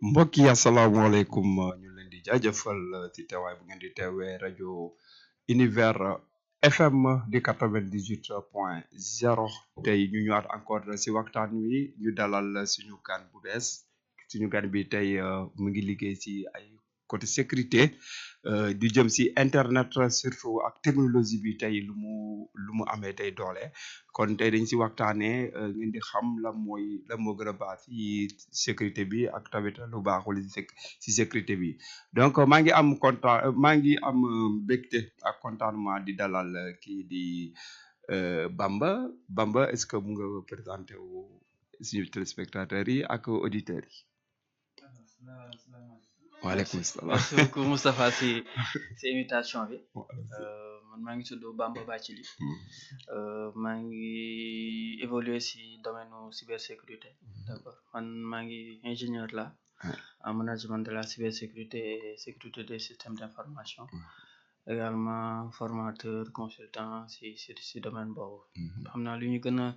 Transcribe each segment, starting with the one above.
mbokk yi asalaamaaleykum ñu leen di jaajëfal ci teewaay bu ngeen di teewee rajo Univers FM di 98.0 tey ñu ñëwaat encore si waxtaan wi ñu dalal suñu gan bu bees suñu gan bi tey mu ngi liggéey si ay côté sécurité di jëm si internet surtout ak technologie bi tey lu mu amee tey doole kon tey dañ si waxtaanee ngeen di xam la moo gën a baax si sécurité bi ak tamit lu baaxul si sécurité bi donc maa ngi am mbégte ak contentement di dalal kii di Bamba est-ce que mu nga présenté wu suñu téléspectateurs yi ak auditeurs yi. waaleykum salaam merci beaucoup Moustapha si invitation bi man maa ngi tudd Bamba Bathily maa ngi évoluer si domaine cybersécurité d'accord man maa ngi ingénieur là en management de la cybersécurité et sécurité des systèmes d'information également formateur consultant si domaine boobu xam naa lu ñu gën a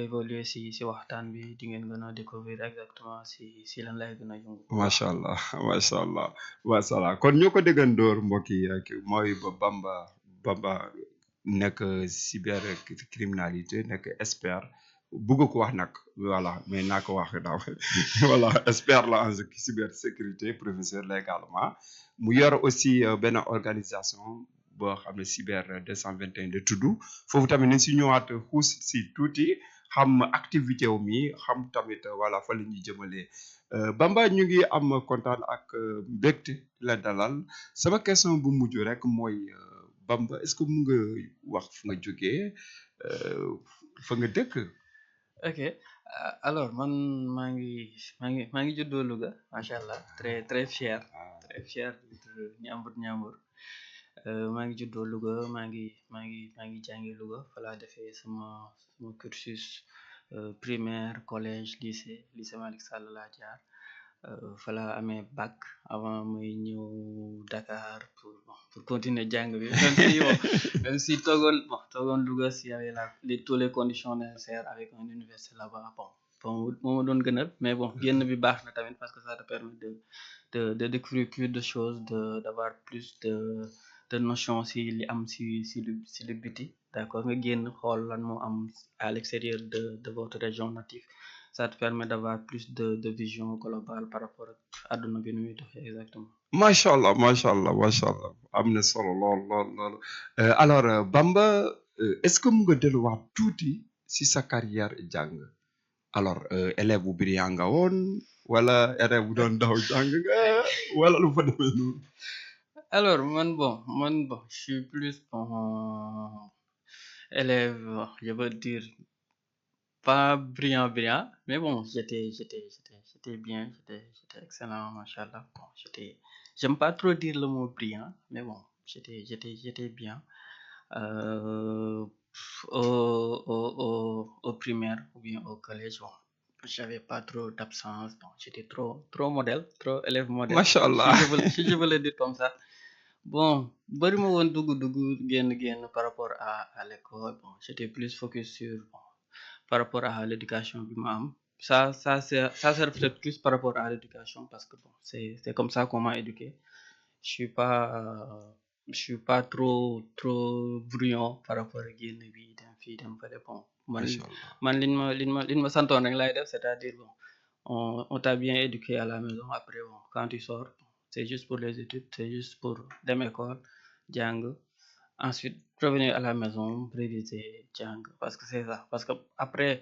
évoluer si waxtaan bi di ngeen gën a découvrir exactement si lan lay gën a yëngu. macha allah kon ñoo ko déggandoor mbokk yi mooy Bamba nekk cybercriminalité nekk expert bëgg ko wax nag voilà mais naa ko wax daaw voilà expert la en cybersécurité professeur la également mu yor aussi benn organisation boo xam ne cyber 221 de tudd foofu tamit nañ si ñëwaat xuus si tuuti xam activité wu mi xam tamit voilà fa la ñuy jëmalee Bamba ñu ngi am kontaan ak mbégte la dalal sama question bu mujj rek mooy Bamba est-ce que mu nga wax fu nga jógee fa nga dëkk. ok alors man maa ngi juddoo Louga macha allah très fier de Ñambur maa ngi juddoo Louga maa ngi jàngi Louga fa laa defee sama cursus primaire collège lycée Malick Sall laa jaar fa laa amee bac avant muy ñëw Dakar pour continuer jàng bi même si toogoon Louga si avait toutes les conditions nécessaires avec une université là-bas bon moo ma doon gënal mais bon génn bi baax na tamit parce que ça te permet de découvrir plus de choses d'avoir plus de notions si li am si li biti d'accord nga génn xool lan moo am à l'extérieur de votre région native ça te permet d'avoir plus de vision globale par rapport ak àdduna bi nu muy doxee exactement. macha allah am na solo lool alors Bamba est-ce que mu nga delluwaat tuuti si sa carrière jàng alors élève bu brillant nga woon wala élève bu doon daw jàng nga wala lu fa demee noonu. alors man bon je suis plus élève je veux dire pas brillant mais bon j'étais bien j'étais excellent machallah bon j'aime pas trop dire le mot brillant mais bon j'étais bien au primaire ou bien au collège bon j'avais pas trop d'absence bon j'étais trop modèle trop élève modèle machallah si je veux le dire comme ça bon bari ma woon dugg génn par rapport à l'école bon j'étais plus focus sur par rapport à l'éducation bi ma am ça se reflète plus par rapport à l'éducation parce que bon c'est comme ça qu'on m'a éduqué je suis pas trop brouillon par rapport ak génn bi dem fii dem fële bon man liñ ma santoon rek laay def c'est-à-dire bon on t'a bien éduqué à la maison après bon quand tu sors c'est juste pour les études c'est juste pour dem école jàng ensuite revenir à la maison réviser jàng parce que c'est ça parce que après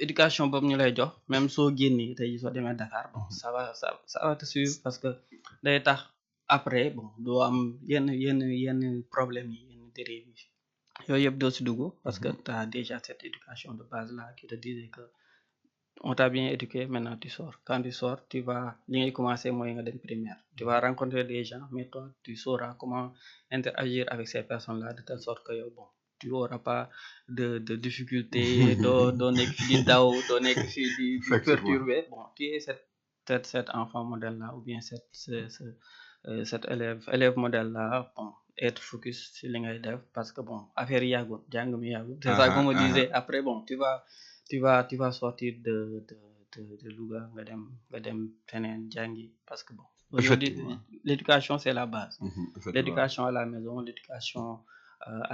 éducation boobu ñu lay jox même soo génnee tey soo demee Dakar bon ça va te suivre parce que day tax après bon doo am yenn problème yi yenn dérive yi yooyu yëpp doo si dugg parce que t'as déjà cette éducation de base là qui te disait que on t'a bien éduqué, maintenant tu sors. Quand tu sors, tu vas li ngay commencer mooy nga dem primaire. Tu vas rencontrer des gens, mais toi, tu sauras comment interagir avec ces personnes-là de telle sorte que yow bon, tu auras pas de difficulté, doo nekk fi di daw, doo nekk fi di Effectivement. perturber. Bon, tu es cet enfant modèle-là ou bien cet élève modèle-là, bon, être focus sur li ngay def parce que bon, affaire yi yàggul, jàng mi yàggul. C'est ça qu'on me disait. Après bon, tu vas sortir de Louga nga dem feneen jàngi parce que bon, aujourd'hui Effectivement. l'éducation c'est la base. Effectivement. L'éducation à la maison, l'éducation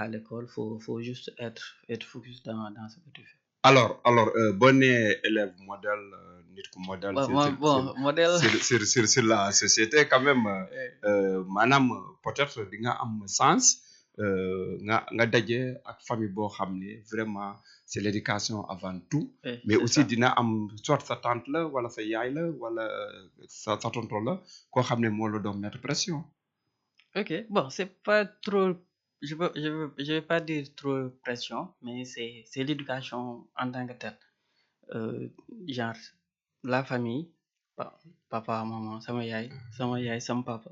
à l'école, faut juste être focus dans ce que tu fais. Alors boo nee élève modèle nit ku modèle Bon, modèle. sur la société quand même maanaam peut-être di nga am sens nga daje ak famille boo xam ne vraiment c'est l'éducation avant tout mais C'est aussi ça. dina am soit sa tante la wala sa yaay la wala sa tonton la koo xam ne moo la doon mettre pression. Ok, bon, c'est pas trop, je vais pas dire trop pression, mais c'est l'éducation en tant que telle. Genre, la famille, papa, maman, sama yaay, sama papa.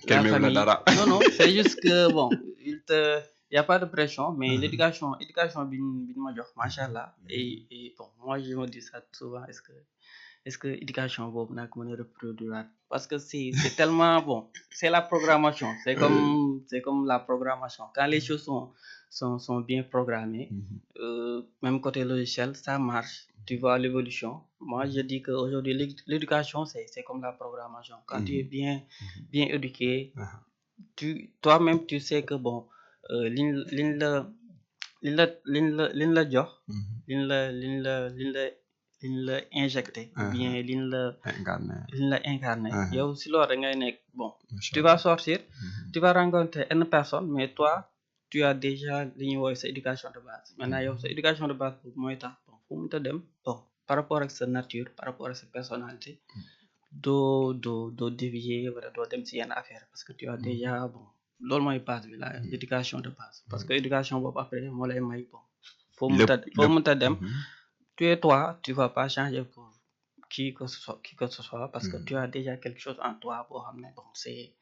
Kenn La meewu la famille, dara. non, c'est juste que bon, y a pas de pression, mais l'éducation bi ñu ma jox, machallah. Et bon, moi je me dis ça souvent, est-ce que éducation boobu naa ko mën a reproduire parce que c'est tellement bon, c'est la programmation, c'est comme la programmation. Quand les choses sont bien programmées, même côté logiciel, ça marche. Tu vois l'évolution. Moi, je dis que aujourd'hui l'éducation c'est comme la programmation. Quand tu es bien éduqué, toi-même tu sais que bon, liñ la jox, liñ la injecté ou bien liñ la incarné yow si loolu rek ngay nekk bon, tu vas sortir, tu vas rencontrer une personne, mais toi tu as déjà li ñuy woowee sa éducation de base. Maintenant yow sa éducation de base boobu mooy tax bon fu mu ta dem bon par rapport ak sa nature, par rapport ak sa personnalité, doo dévier wala doo dem si yenn affaire parce que tu as déjà bon loolu mooy base bi la l'éducation de base. Parce que éducation boobu après moo lay may bon foo mu ta dem, tu es toi, tu vas pas changer pour qui que ce soit parce que tu as déjà quelque chose en toi boo xam ne bon c'est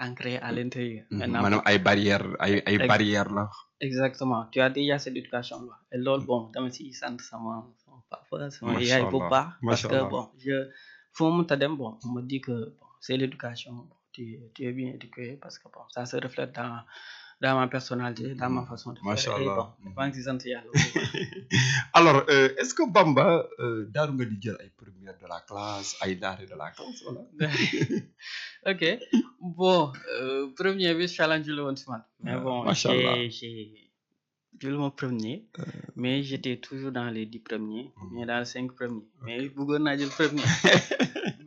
ancré à l'intérieur. Maintenant maanaam ay barrières la. Exactement, tu as déjà cette éducation là et loolu bon dama si sant sama papa sama yaay bu baax parce que bon foo mu ta dem bon on me dit que bon c'est l'éducation, bon, tu es bien éduqué parce que bon ça se reflète dans ma personnalité, dans ma façon de faire et bon maa ngi si sant yàlla bu baax. Alors est-ce que Bamba daaru nga di jël ay première de la classe ay daare de la classe wala. Ok, bon premier bi challenge la woon si man mais bon j'ai jëluma premier mais j'étais toujours dans les 10 premiers ou bien dans les 5 premiers mais bëggoon naa jël premier.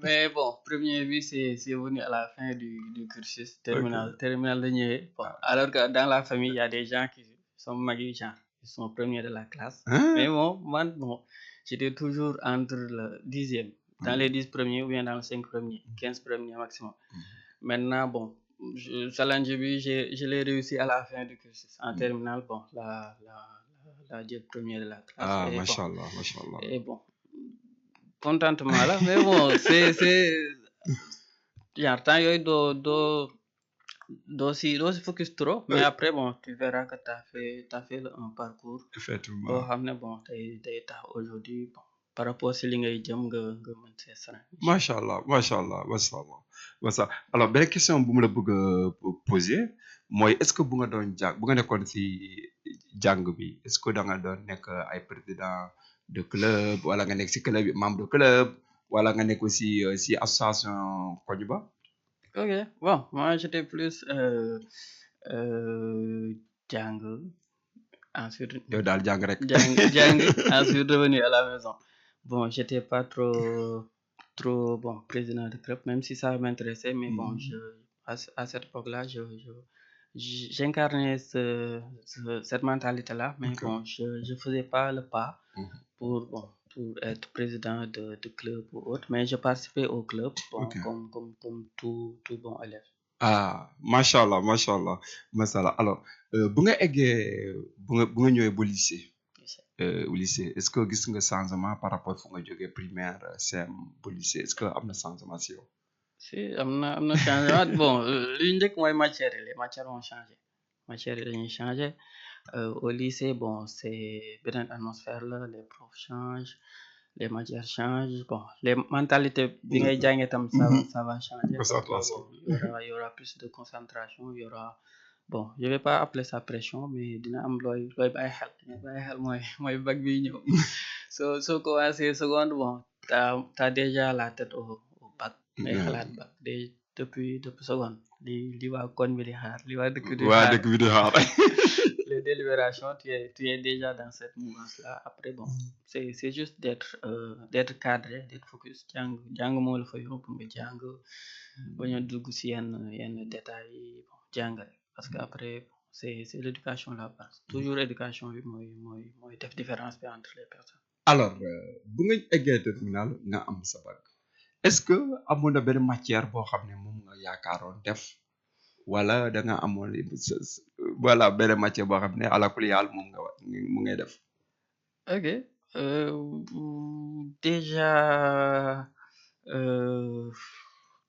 Mais bon premier bi c'est venu à la fin du cursus terminal la ñëwee bon alors que dans la famille il y a des gens qui sont mag yi genre ils sont premiers de la classe. Mais bon man bon j'étais toujours entre le 10e dans les 10 premiers ou bien dans les 5 premiers 15 premiers maximum. Maintenant bon challenge bi je l'ai réussi à la fin du cursus en terminale bon la jël premier de la classe. Machallah. Et bon contentement là mais bon c'est genre temps yooyu doo si focus trop mais après bon tu verras que t'as fait un parcours effectivement boo xam ne bon day tax aujourd'hui bon par rapport si li ngay jëm nga mën see sara. Machallah. Alors benn question bu mu la bëgg a poser mooy est-ce que bu nga nekkoon si jàng bi est-ce que da nga doon nekk ay président de club wala nga nekk si club bi membre de club wala nga nekk aussi si association koñ ba. Ok, bon moi j'étais plus jàng ensuite. yow daal jàng rek. jàng ensuite revenu à la maison. Bon j'étais pas trop bon président de club même si ça m'intéressait mais bon à cette époque-là j'incarnais cette mentalité-là mais bon je faisais pas le pas pour être président de club ou autre mais je participais au club bon comme tout bon élève. Machallah alors bu nga eggee bu nga ñëwee ba lycée au lycée est-ce que gis nga changement par rapport fu nga jógee primaire CM bu lycée est-ce que am na changement si yow. si am na changement bon li njëkk mooy matières yi les matières ont changé matières yi dañuy changé au lycée bon c'est beneen atmosphère la les profs changent les matières changent bon les mentalités bi ngay jàngee tam ça va changer parce que concentration. bon il y aura plus de concentration il y aura bon je vais pas appeler ça pression mais dina am looy bàyyi xel mooy bac bi ñëw soo commencé seconde bon t'as déjà la tête au bac ngay xalaat bac depuis seconde li waa koñ bi di xaar li waa dëkk di waa xaar dëkk bi di xaar. les délibérations tu es déjà dans cette mouvance là après bon c'est juste d'être cadré d'être focus jàng moo la fa yóbbu nga jàng bañ a dugg si yenn détails yi bon jàngale parce que après c'est l'éducation la base toujours éducation bi mooy def différence bi entre les personnes. alors bu nga eggee terminal nga am sa bac est-ce que amoon na benn matière boo xam ne moom nga yaakaaroon def wala da nga amoon voilà benn matière boo xam ne ala kulli haal moom nga mu ngay def. ok déjà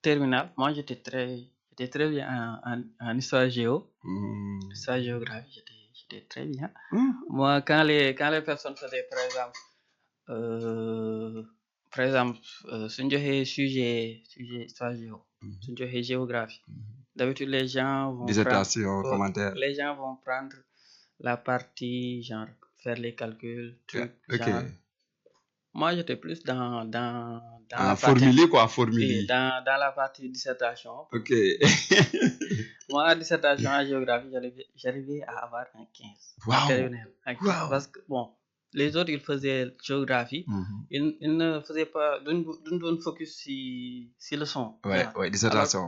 terminal moi j'étais très bien en histoire géo. Histoire géographie j'étais très bien. Moi quand les personnes faisaient par exemple suñ joxee sujet histoire géo suñ joxee géographie d'habitude les gens vont dissertation commentaire. les gens vont prendre la partie genre faire les calculs trucs ok genre moi j'étais plus dans la formuler quoi formuler. dans la partie dissertation. ok moi en dissertation en géographie j'arrivais à avoir un 15. Wow. Terminal, parce que bon les autres ils faisaient géographie. Ils ne faisaient pas duñ doon focus si leçon. ouais dissertation.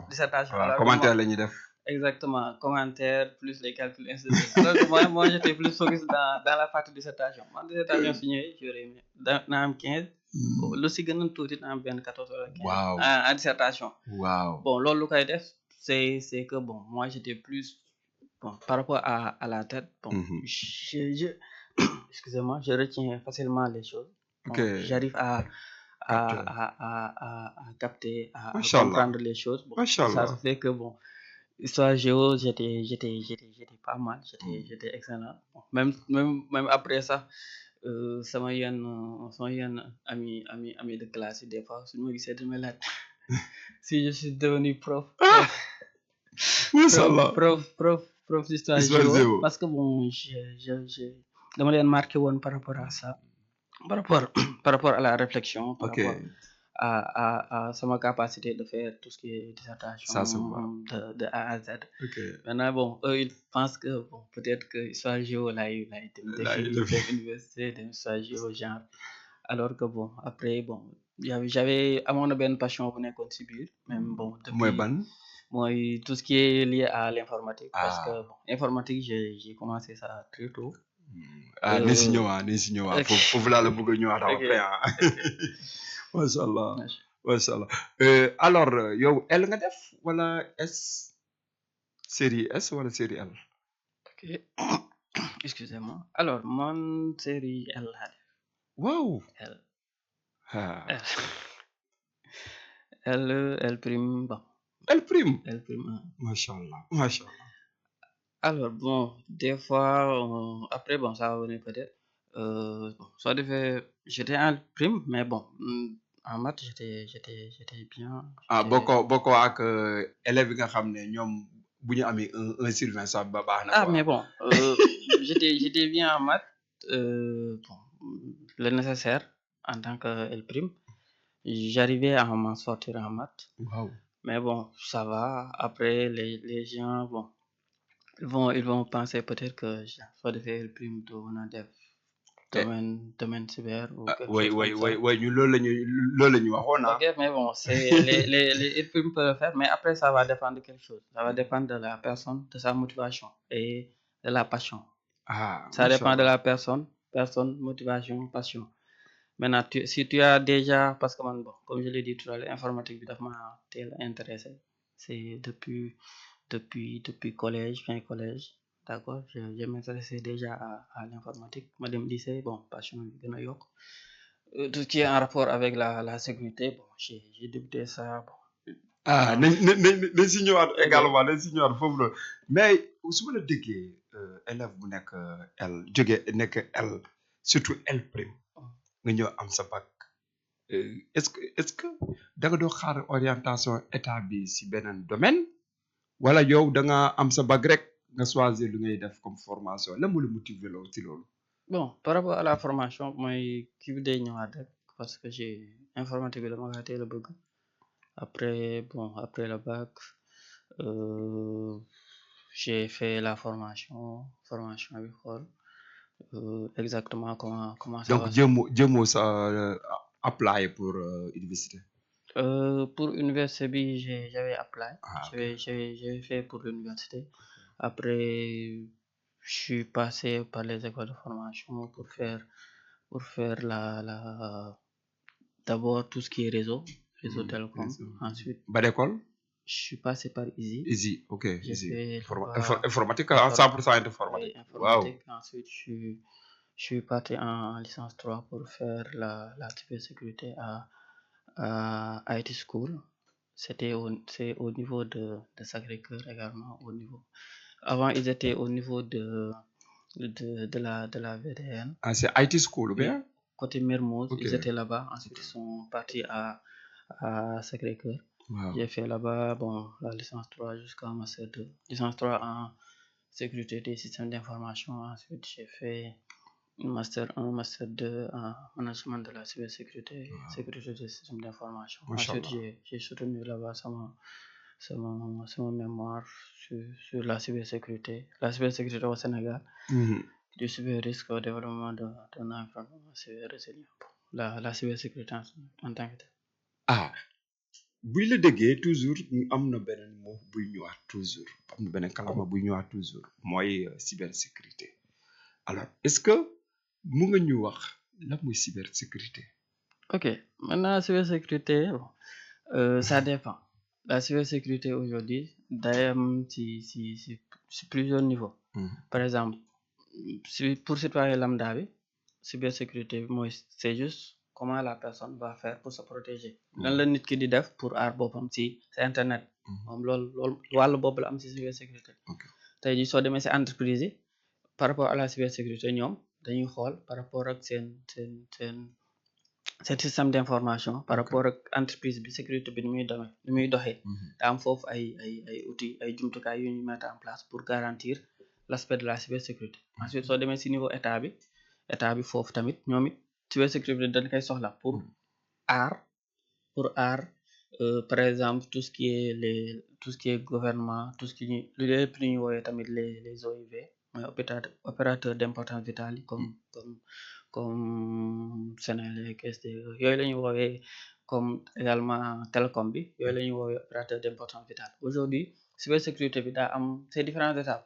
Alors commentaire la ñuy def. exactement commentaire plus les calculs ainsi de suite alors que moi j'étais plus focus dans la partie dissertation man dissertation su ñëwee j'aurais aimé naa am 15. lu si gën a tuuti naa am benn 14 wala 15. waaw en dissertation. waaw bon loolu lu koy def c'est que bon moi j'étais plus bon par rapport à la tête bon je excusez-moi je retiens facilement les choses. Bon, j'arrive à capter à comprendre les choses. Bon, ça se fait que bon histoire géo j'étais pas mal j'étais excellent. Bon, même après ça sama yenn ami de classe des fois suñu ma gisee dama laaj si je suis devenu prof. prof d'histoire géo parce que bon je dama leen marqué woon par rapport à ça par rapport à la réflexion par rapport à sama capacité de faire tout ce qui est dissertation de A à Z. Maintenant bon eux ils pensent que bon peut-être que histoire géo laay dem université de histoire géo genre alors que bon après bon j'avais amoon na benn passion bu nekkoon ci biir même bon mooy tout ce qui est lié à l'informatique. Parce que bon informatique j'ai commencé ça très tôt. nañ si ñëwaat foofu laa la bëgg a ñëwaat après macha allah alors yow L nga def wala S série S wala série L. ok excusez-moi alors man série L laa def. waaw L prime bon. L prime macha allah alors bon des fois après bon ça va venir peut-être bon soo defee j'étais en prime mais bon en maths j'étais bien. bokkoo ak élèves yi nga xam ne ñoom bu ñu amee 1 sur 20 sax ba baax na. mais bon j'étais bien en maths bon le nécessaire en tant que L prime j'arrivais à m'en sortir en maths. Wow. Mais bon ça va après les gens bon ils vont penser peut-être que soo defee L prime doo mën a def domaine cyber ou quelque chose comme ça. oui ñu loolu la ñu waxoon. ok mais bon c'est les L prime peuvent le faire mais après ça va dépendre de quelque chose ça va dépendre de la personne de sa motivation et de la passion. Ça dépend de la personne motivation passion. Maintenant si tu as déjà parce que man bon comme je l'ai dit tout à l'heure informatique bi daf ma teel intéressé c'est depuis collège fin collège d'accord je m'intéressais déjà à l'informatique ma dem lycée bon passion bi gën a yokk tout ce qui est en rapport avec la sécurité bon j'ai débuté ça bon ah en nañ si ñëwaat ok également nañ si ñëwaat foofu la mais su ma la déggee élève bu nekk L jóge nekk L surtout L prime nga ñëw am sa bac est-ce que da nga doo xaar orientation état bi si beneen domaine wala yow da nga am sa bac rek nga choisir lu ngay def comme formation lan moo la motiver loolu ci loolu. bon par rapport à la formation mooy kii bi day ñëwaat rek parce que j'ai informatique bi dama kaa teel a bëgg après bon après le bac euh, j'ai fait la formation bi xool exactement comment ça donc va se jéemoo sa apply pour université. pour université bi j'avais apply Ah, ok. j'avais fait pour l'université après je suis passé par les écoles de formation pour faire la d'abord tout ce qui est réseau télécom ensuite Ban école. je suis passé par ISI Easy, ok, j'ai easy. fait là-bas Informatique à 100% oui, informatique. Wow. informatique ensuite je suis parti en licence 3 pour faire la cybersécurité à IT School c'est au niveau de Sacré-Cœur également au niveau avant ils étaient au niveau de la VDN Ah, c'est IT school ou oui bien? côté Mermoz Ok. ils étaient là-bas ensuite ils sont partis à Sacré-Cœur Wow. j'ai fait là-bas bon la licence 3 jusqu'à master 2 licence 3 en sécurité des systèmes d'information ensuite j'ai fait master 1 master 2 en management de la cybersécurité sécurité des systèmes d'information ensuite Machallah. j'ai soutenu là-bas sama mémoire sur la cybersécurité au Sénégal du cyberrisque au développement d'un environnement cyber-résilient la cybersécurité en tant que tel Ah, buy la déggee toujours am na beneen mot buy ñëwaat toujours am na beneen kalama buy ñëwaat toujours mooy cybersécurité alors est-ce que mu nga ñu wax lan mooy cybersécurité. ok maintenant cybersécurité bon, ça dépend la cybersécurité aujourd'hui day am ci plusieurs niveaux par exemple pour citoyen lambda bi cybersécurité bi mooy c'est juste comment la personne va faire pour se protéger lan la nit ki di def pour aar boppam ci internet moom loolu wàllu boobu la am ci cybersécurité tey jii soo demee ci entreprise yi par rapport à la cybersécurité ñoom dañuy xool par rapport ak seen système d'information par rapport ak entreprise bi sécurité bi ni muy doxee da am foofu ay outils ay jumtukaay yu ñuy mettre en place pour garantir l'aspect de la cybersécurité ensuite soo demee ci niveau état bi foofu tamit ñoom it cybersécurité dañ koy soxla pour aar par exemple tout ce qui est gouvernement tout ce qui lu lépp lu ñuy woowee tamit les OIV mooy opérateur d'importance vitale yi comme Senelec SDE yooyu la ñuy woowee comme également télécom bi yooyu la ñuy woowee opérateur d'importance vitale aujourd'hui cybersécurité bi daa am ces différentes étapes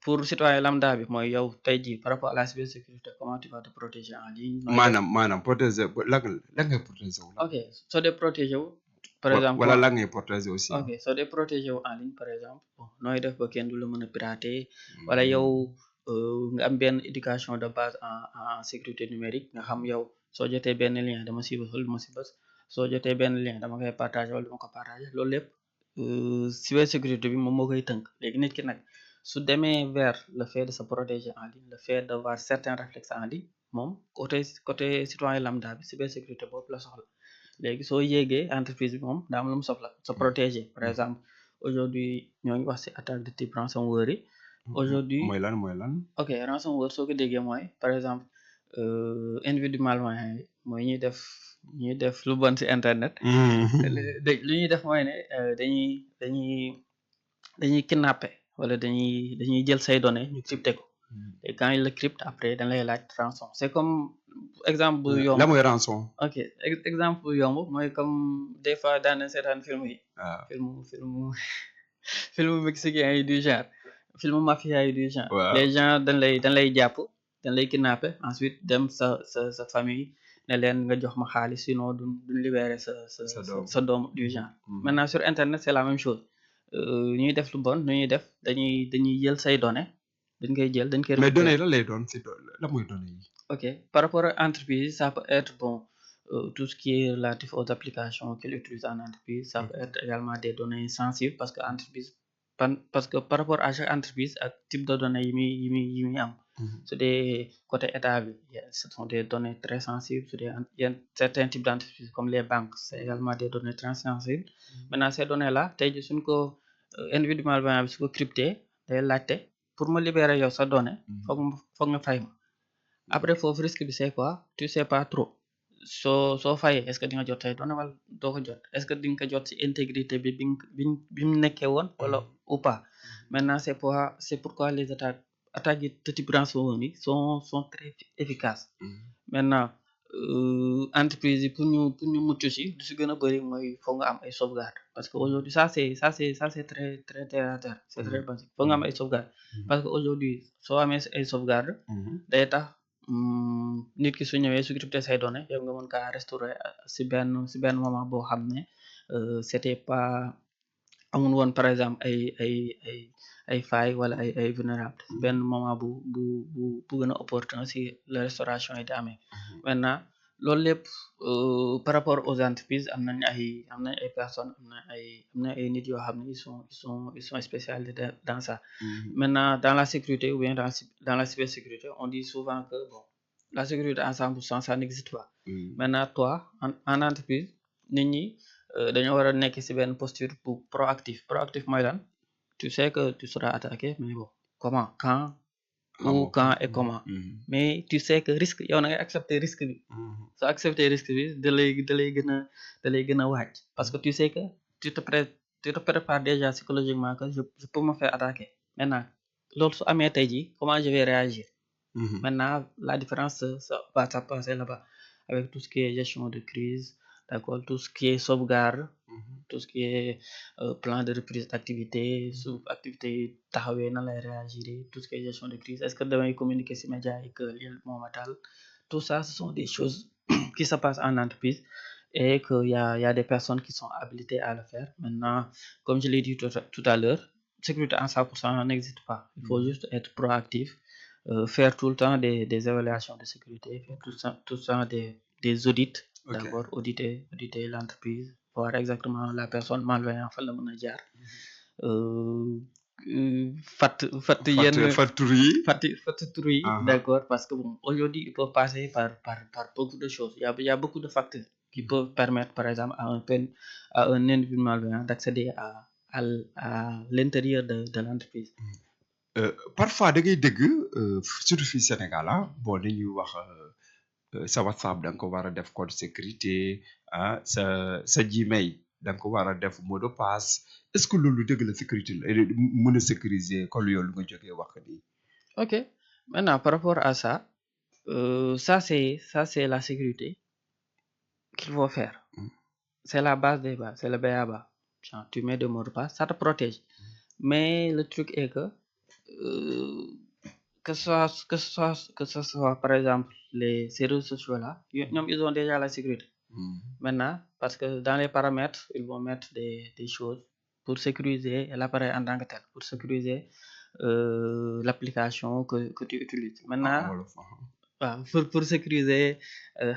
pour citoyen lambda bi mooy yow tey jii par rapport à la cybersécurité comment tu vas te protéger en ligne. maanaam protéger la ngay protéger wu. ok soo dee protéger wu. par exemple wala la ngay protéger aussi. ok soo dee protéger wu en ligne par exemple bon nooy def ba kenn du la mën a pirater wala yow nga am benn éducation de base en sécurité numérique nga xam yow soo jotee benn lien dama si bës wala dama si bës soo jotee benn lien dama koy partager wala dama ko partager loolu lépp cybersécurité bi moom moo koy tënk léegi nit ki nag su demee vers le fait de se protéger en ligne le fait d'avoir certains réflexes en ligne moom côté citoyen lambda bi cybersécurité boobu la soxla léegi soo yéegee entreprise bi moom daa am lu mu soxla se protéger par exemple aujourd'hui ñoo ngi wax ci attaque de type ransomware yi aujourd'hui mooy lan. ok ransomware soo ko déggee mooy par exemple individu malveillant yi mooy ñuy def lu bon ci internet lu ñuy def mooy ne dañuy kidnapper wala dañuy jël say données ñu crypté ko et quand il le crypte après dañ lay laaj rançon c'est comme exemple bu yomb la mooy rançon. ok exemple bu yomb mooy comme des fois daan seetaan film yi film mexicain yi du genre film mafia yi du genre les gens dañ lay jàpp dañ lay kidnapper ensuite dem sa famille ne leen nga jox ma xaalis sinon duñ libérer sa doom du genre maintenant sur internet c'est la même chose ñuy def lu bon nu ñuy def dañuy jël say données dañ koy jël dañ koy mais données récupérer. la lay doon si la mooy données yi. Ok, par rapport à entreprise, ça peut être bon, tout ce qui est relatif aux applications qu'elle utilise en entreprise, ça peut être également des données sensibles parce que entreprise, parce que par rapport à chaque entreprise ak type de données yi muy am. Su dee côté état bi, ce sont des données très sensibles. Su dee yenn certains types d'entreprises comme les banques, c'est également des données très sensibles. Maintenant ces données là tey jii suñ ko individu malveillant bi su ko crypté day laajte pour ma libérer yow sa donnée foog nga fay ma. Après foofu risque bi c'est quoi, tu sais pas trop soo fayee est-ce que di nga jot say données wala doo ko jot, est-ce que di nga ko jot ci intégrité bi mu nekkee woon wala ou pas. Maintenant c'est pourquoi les attaques de type ransomware yi sont très efficaces. Maintenant entreprise yi pour ñu mucc ci lu ci gën a bari mooy foog nga am ay sauvegarde parce que aujourd'hui ça c'est très très terre à terre, c'est très basique. Foog nga am ay sauvegarde parce que aujourd'hui soo amee ay sauvegarde day tax nit ki su ñëwee su crypté say données yow nga mën kaa restaurer ci benn moment boo xam ne c'était pas amul woon par exemple ay failles wala ay vulnérable benn moment bu gën a opportun si la restauration yi di amee. Maintenant loolu lépp par rapport aux entreprises am nañ ay personnes am na ay nit yoo xam ne ils sont spécialisés dans ça. Maintenant dans la sécurité ou bien dans la cybersécurité on dit souvent que bon la sécurité à 100% ça n'existe pas. Maintenant toi en entreprise nit ñi dañoo war a nekk ci benn posture bu proactif mooy lan, tu sais que tu seras attaqué mais bon comment quand et comment. Mais tu sais que risque yow na ngay accepter risque bi. soo accepter risque bi da lay gën a waaj parce que tu sais que tu te prépares déjà psychologiquement que je peux me faire attaquer. Maintenant loolu su amee tey jii comment je vais réagir. Maintenant la différence ça va passer là-bas avec tout ce qui est gestion de crise, d'accord, tout ce qui est sauvegarde, tout ce qui est plan de reprise d'activité, su activité taxawee nan lay réagir, tout ce qui est gestion de crise, est-ce que damay communiquer ci média yi que lii moo ma dal. Tout ça ce sont des choses qui se passent en entreprise et que y a des personnes qui sont habilitées à le faire. Maintenant comme je l'ai dit tout à l'heure, sécurité en 100% n'existe pas. Il faut juste être proactif, faire tout le temps des évaluations de sécurité, faire tout le temps des audits. D'abord auditer l'entreprise, voir exactement la personne malveillante fan la mën a jaar. Fatt tur yi d'accord, parce que bon aujourd'hui ils peuvent passer par beaucoup de choses. Il y a beaucoup de facteurs qui peuvent permettre par exemple à un individu malveillant d'accéder à l'intérieur de l'entreprise. Parfois da ngay dégg surtout fii Sénégal bon dañuy wax sa WhatsApp da nga ko war a def code sécurité sa Gmail da nga ko war a def mot de passe. Est-ce que loolu dëgg la sécurité la mën a sécuriser comme yow lu nga jógee wax nii. Ok, maintenant par rapport à ça c'est la sécurité qu'il faut faire. C'est la base des bases, c'est le b.a.-ba. Tu mets des mots de passe, ça te protège. Mais le truc est que ce soit par exemple ces réseaux sociaux là, ils ont déjà la sécurité. Maintenant parce que dans les paramètres ils vont mettre des choses pour sécuriser l'appareil en tant que tel, pour sécuriser l'application que tu utilises. Maintenant pour sécuriser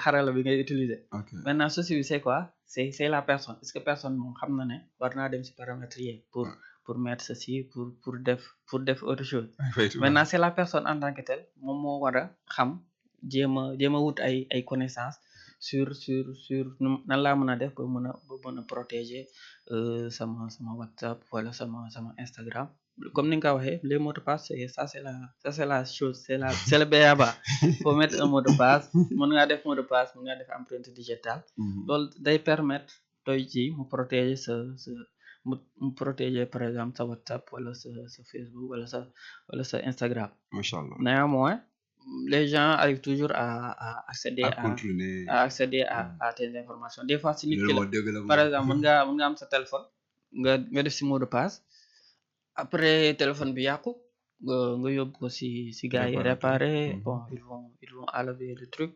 xarala bi ngay utiliser. Maintenant ceci c'est quoi, c'est la personne. Est-ce que personne moom xam na ne war naa dem ci paramètres yi pour mettre ceci pour def autre chose. Maintenant c'est la personne en tant que telle moom moo war a xam jéem a wut ay connaissances sur nan laa mën a def ba mën a protéger sama WhatsApp wala sama Instagram. Comme ni nga ko waxee les mots de passe c'est la chose, c'est le b.a.-ba. Faut mettre un mot de passe, mën ngaa def mot de passe, mën ngaa def empreinte digitale. Loolu day permettre tey jii mu protéger mu protéger par exemple sa WhatsApp wala sa Facebook wala sa Instagram. Machallah. Néanmoins les gens arrivent toujours à accéder à tes informations. Des fois si nit ki la par exemple mën nga am sa téléphone nga def si mot de passe, après téléphone bi yàqu nga yóbbu ko si gars yi réparé. Bon ils vont enlever le truc,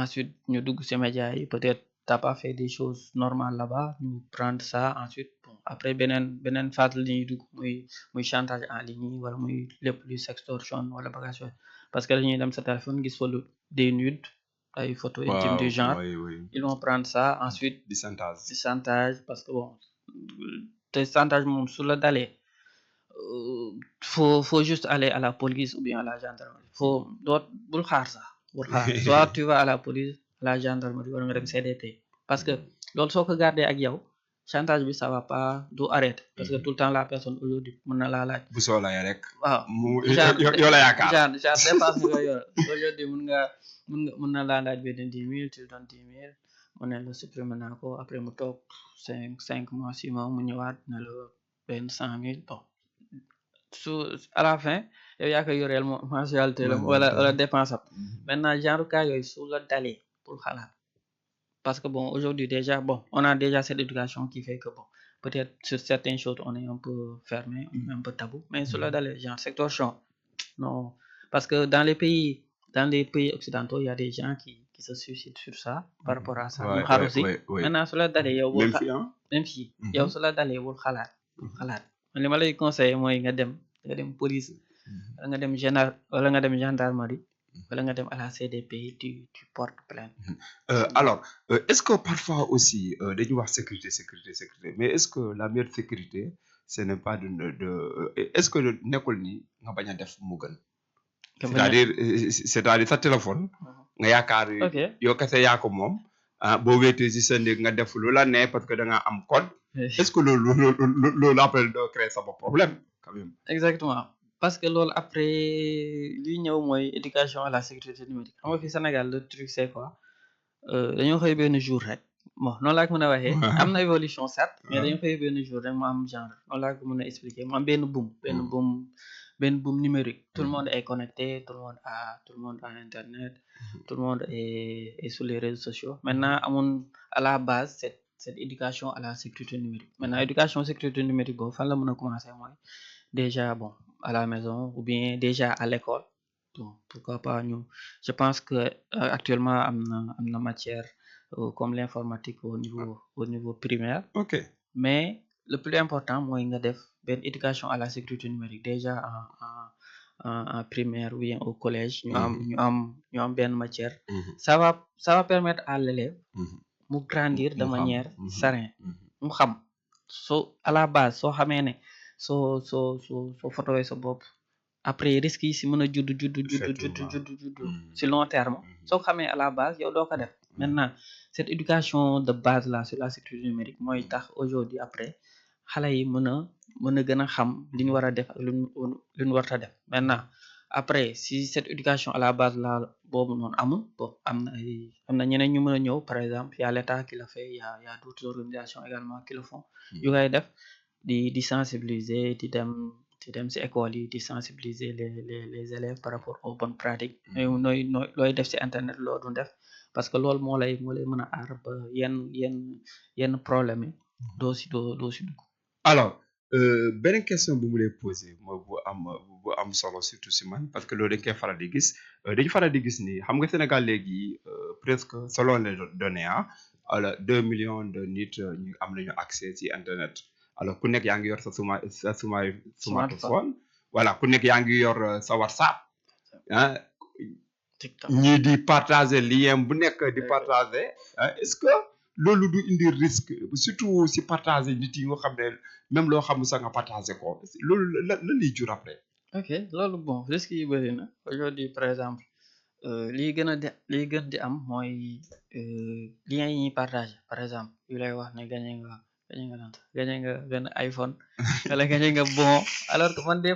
ensuite ñu dugg ci médias yi, peut-être t'as pas fait des choses normales là-bas, ñu prendre ça ensuite bon après beneen phase la ñuy dugg muy chantage en ligne yi wala muy lépp luy sextorsion wala bagage yooyu parce que dañuy dem sa téléphone gis fa des nudes ay photos intimes du genre ils vont prendre ça ensuite di chantage parce que bon te chantage moom su la dalee faut juste aller à la police ou bien à la gendarmerie bul xaar sax soit tu vas à la police à la gendarmerie wala nga dem CDP parce que loolu soo ko gardé ak yow chantage bi ça va pas du arrêter parce que tout le temps la personne aujourd'hui mën na laa laaj bu soolaya rek waaw yow la yaakaar genre dépense nga koy yor aujourd'hui mën na laa laaj benn 10 000 tu donnes 10 000 mu ne la supprimer naa ko après mu toog 5 mois 6 mois mu ñëwaat ne la benn 100 000 bon à la fin yow yaa koy yoreel mensualité la wala dépense am maintenant genre cas yooyu su la dalee pour xalaat parce que bon aujourd'hui déjà bon on a déjà cette éducation qui fait que bon peut-être sur certaines choses on est un peu fermé un peu tabou mais su la dalee genre sextorsion non parce que dans les pays occidentaux il y a des gens qui se suicident sur ça par rapport à ça ñu xaru si maintenant su la dalee yow même fii yow su la dalee bul xalaat li ma lay conseiller mooy nga dem police wala nga dem gendarmerie wala nga dem à la CDP tu portes plainte alors est-ce que parfois aussi dañuy wax sécurité mais est-ce que la meilleure sécurité ce n'est pas est-ce que nekkul ni nga bañ a def mu gën c'est-à-dire sa téléphone nga yaakaar yow kese yaa ko moom boo wéetee si sa néeg nga def lu la ne parce que da nga am code est-ce que loolu après doo créer sa bopp problème quand même exactement parce que loolu après li ñëw mooy éducation à la sécurité numérique xam nga fi Sénégal le truc c'est quoi dañoo xëy benn jour rek bon noonu laa ko mën a waxee am na évolution certes mais dañoo xëy benn jour rek mu am genre noonu laa ko mën a expliquer mu am benn boom numérique tout le monde est connecté tout le monde a internet tout le monde est sur les réseaux sociaux maintenant amoon à la base cette éducation à la sécurité numérique maintenant éducation sécurité numérique boobu fan la mën a commencer mooy déjà bon à la maison ou bien déjà à l'école bon pourquoi pas je pense que actuellement am na matière comme l'informatique au niveau primaire mais le plus important mooy nga def benn éducation à la sécurité numérique déjà en primaire ou bien au collège ñu am benn matière ça va permettre à l'élève mu grandir de manière sereine mu xam à la base soo xamee ne soo fotowee sa bopp après risques yi si mën a judd si long terme soo xamee à la base yow doo ko def maintenant cette éducation de base là sur la sécurité numérique mooy tax aujourd'hui après xale yi mën a gën a xam li ñu war a def ak lu ñu warta def maintenant après si cette éducation à la base là boobu noonu amul bon am na ñeneen ñu mën a ñëw par exemple y a l'État qui le fait y a d'autres organisations également qui le font yu koy def di sensibiliser di dem ci école yi di sensibiliser les élèves par rapport aux bonnes pratiques looy def ci internet loo du def parce que loolu moo lay mën a aar ba yenn problème yi doo si dugg alors beneen question bu mu lay poser mooy bu am solo surtout si man parce que loolu dañ koy faral di gis ni xam nga Sénégal léegi presque selon les données alors 2 millions de nit ñu am nañu accès ci internet alors ku nekk yaa ngi yor sa smartphone voilà ku nekk yaa ngi yor sa WhatsApp ñii di partager lien bu nekk di partager est-ce que loolu du indi risque surtout si partager nit yi nga xam ne même loo xam sax nga partager ko loolu la liy jur après ok loolu bon risque yi bëri na aujourd'hui par exemple lii gën di am mooy lien yi ñuy partager par exemple yu lay wax ne gagné nga benn iPhone wala gagné nga bon alors que man des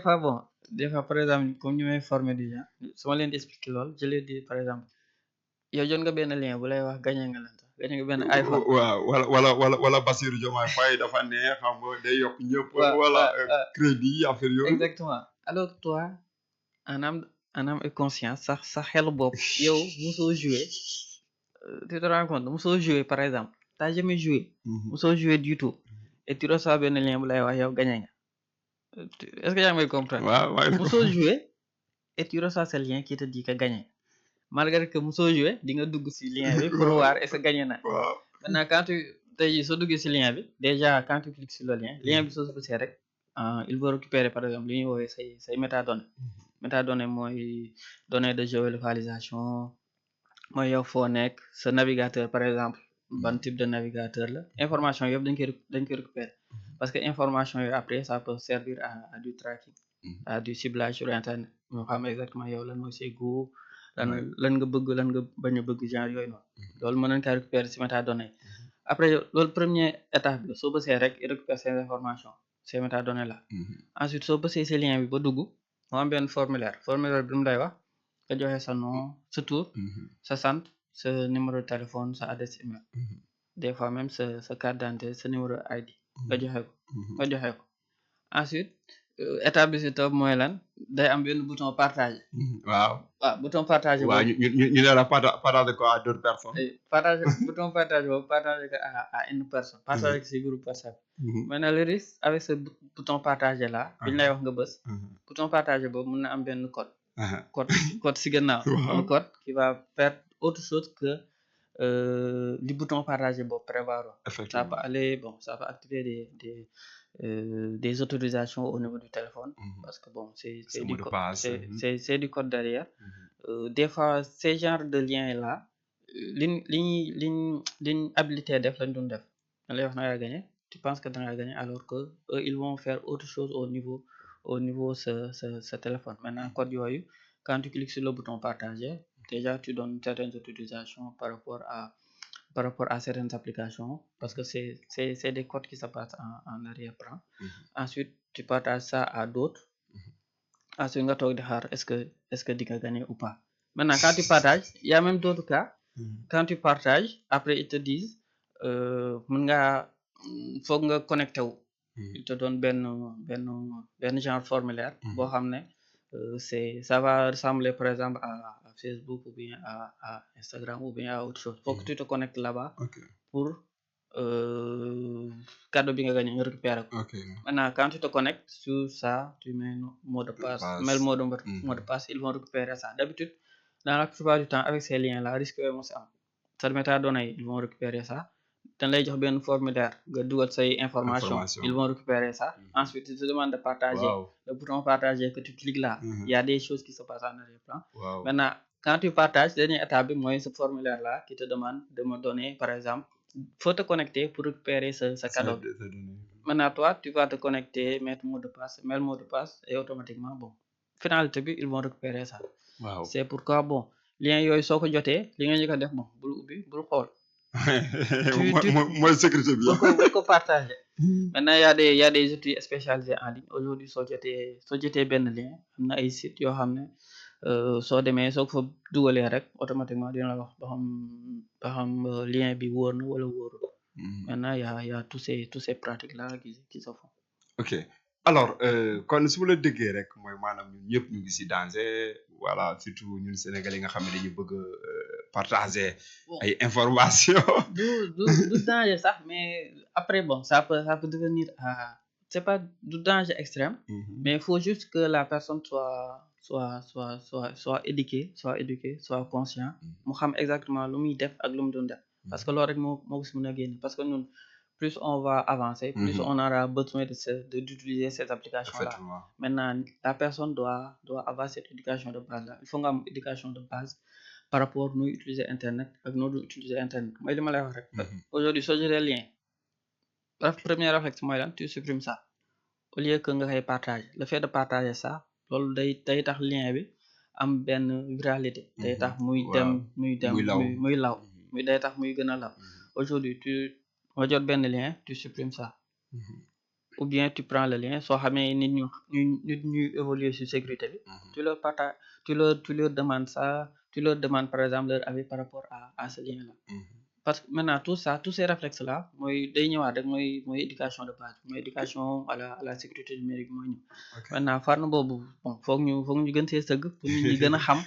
fois par exemple comme ñu may former déjà su ma leen di expliquer lool je leur dis par exemple yow jot nga benn lien bu lay wax gagné nga benn iPhone waaw wala Bassirou Diomaye Faye dafa ne xam nga day yokk ñëpp wala crédit affaire yooyu exactement alors toi en âme et conscience sa xel bopp yow mosoo jouer tu te rends compte mosoo jouer par exemple t'as jamais joué mosoo jouer du tout et tu reçois benn lien bu lay wax yow gagné nga est-ce que yaa ngi may comprendre mosoo jouer et tu reçois ce lien qui te dit que gagné malgré que mosoo joué di nga dugg ci lien bi pour voir est-ce que gagné na maintenant quand tey jii soo duggee si lien bi déjà quand tu cliques sur le lien bi soo si bësee rek il va récupérer par exemple li ñuy woowee say métadonnées métadonnées mooy données de géolocalisation mooy yow foo nekk sa navigateur par exemple ban type de navigateur la information yëpp dañ koy récupérer parce que information yooyu après ça peut servir à du tracking à du ciblage sur internet moo xam exactement yow lan mooy say goût lan nga bëgg lan nga bañ a bëgg genre yooyu noonu loolu mën nañ kaa récupérer si métadonnées après loolu première étape bi la soo bësee rek il récupère ces informations ces métadonnées là ensuite soo bësee si lien bi ba dugg moo am benn formulaire bi lu mu lay wax nga joxe sa nom sa tur sa sant sa numéro de téléphone sa adresse email des fois même sa carte d'identité sa numéro ID nga joxe ko ensuite étape bi si topp mooy lan day am benn bouton partager waaw bouton partager waaw ñu ne la partager quoi à d'autres personnes bouton partager boobu partager ko à une personne partager ko si groupe WhatsApp maintenant le risque avec ce bouton partager là bi ñu lay wax nga bës bouton partager boobu mën na am benn code si gannaaw un code qui va faire autre chose que li bouton partager boobu prévoir ça peut aller ça peut activer des autorisations au niveau du téléphone parce que bon c'est du code derrière des fois ces genres de liens là liñ habilité def lañ doon def da lay wax na nga gagné tu penses que da nga gagné alors que eux ils vont faire autre chose au niveau ce téléphone maintenant code yooyu quand tu cliques sur le bouton partager déjà tu donnes certaines autorisations par rapport à certaines applications parce que c'est des codes qui se passent en arrière-plan ensuite tu partages ça à d'autres ensuite nga toog di xaar est-ce que di nga gagner ou pas maintenant quand tu partages il y a même d'autres cas quand tu partages après ils te disent mën nga foog nga connecté wu ils te donnent benn genre formulaire boo xam ne ça va ressembler par exemple à Facebook ou bien à Instagram ou bien à autre chose faut que tu te connectes là-bas pour cadeau bi nga gagné nga récupérer ko maintenant quand tu te connectes sur ça tu mets mot de passe mot de passe ils vont récupérer ça d'habitude dans la plupart du temps avec ces liens là risque yooyu moo si am sa métadonnées ils vont récupérer ça dañ lay jox benn formulaire nga dugal say information ils vont récupérer ça ensuite ils te demandent de partager le bouton partager que tu cliques là il y a des choses qui se passent en arrière-plan maintenant quand tu partages dernière étape bi mooy ce formulaire là qui te demande de me donner par exemple faut te connecter pour récupérer ce cadeau maintenant toi tu vas te connecter mettre mot de passe et automatiquement bon finalité bi ils vont récupérer ça c'est pourquoi bon lien yooyu soo ko jotee li nga njëkk a def bon bul ubbi bul xool mooy sécurité bi bul ko partager maintenant y a des outils spécialisés en ligne aujourd'hui soo jotee benn lien am na ay sites yoo xam ne soo demee soo ko fa dugalee rek automatiquement dina la wax ba xam lien bi wóor na wala wóorul maintenant y a tous ces pratiques là qui se font ok alors kon su ma la déggee rek mooy maanaam ñun ñëpp ñu ngi ci danger voilà surtout ñun Sénégalais nga xam ne dañu bëgg partager ay informations du danger sax mais après bon ça peut devenir c'est pas du danger extrême mais il faut juste que la personne soit éduquée soit conscient mu xam exactement lu muy def ak lu mu doon def parce que loolu rek moo si mën a génn parce que ñun plus on va avancer plus on aura besoin d'utiliser ces applications là maintenant la personne doit avoir cette éducation de base là il faut nga am éducation de base par rapport nuy utiliser internet ak noo du utiliser internet mooy li ma lay wax rek aujourd'hui soo jotee lien premier réflexe mooy lan tu supprimes ça au lieu que nga koy partager le fait de partager ça loolu day tax lien bi am benn viralité day tax muy law day tax muy gën a law aujourd'hui nga jot benn lien tu supprimes ça ou bien tu prends le lien soo xamee nit ñuy évoluer sur sécurité bi tu leur partages tu leur demandes ça tu leur demandes par exemple leur avis par rapport à ce lien là parce que maintenant tous ces réflexes là mooy day ñëwaat rek mooy éducation de base mooy éducation à la sécurité numérique mooy ñëw maintenant fànn boobu bon foog ñu gën see sëgg pour nit ñi gën a xam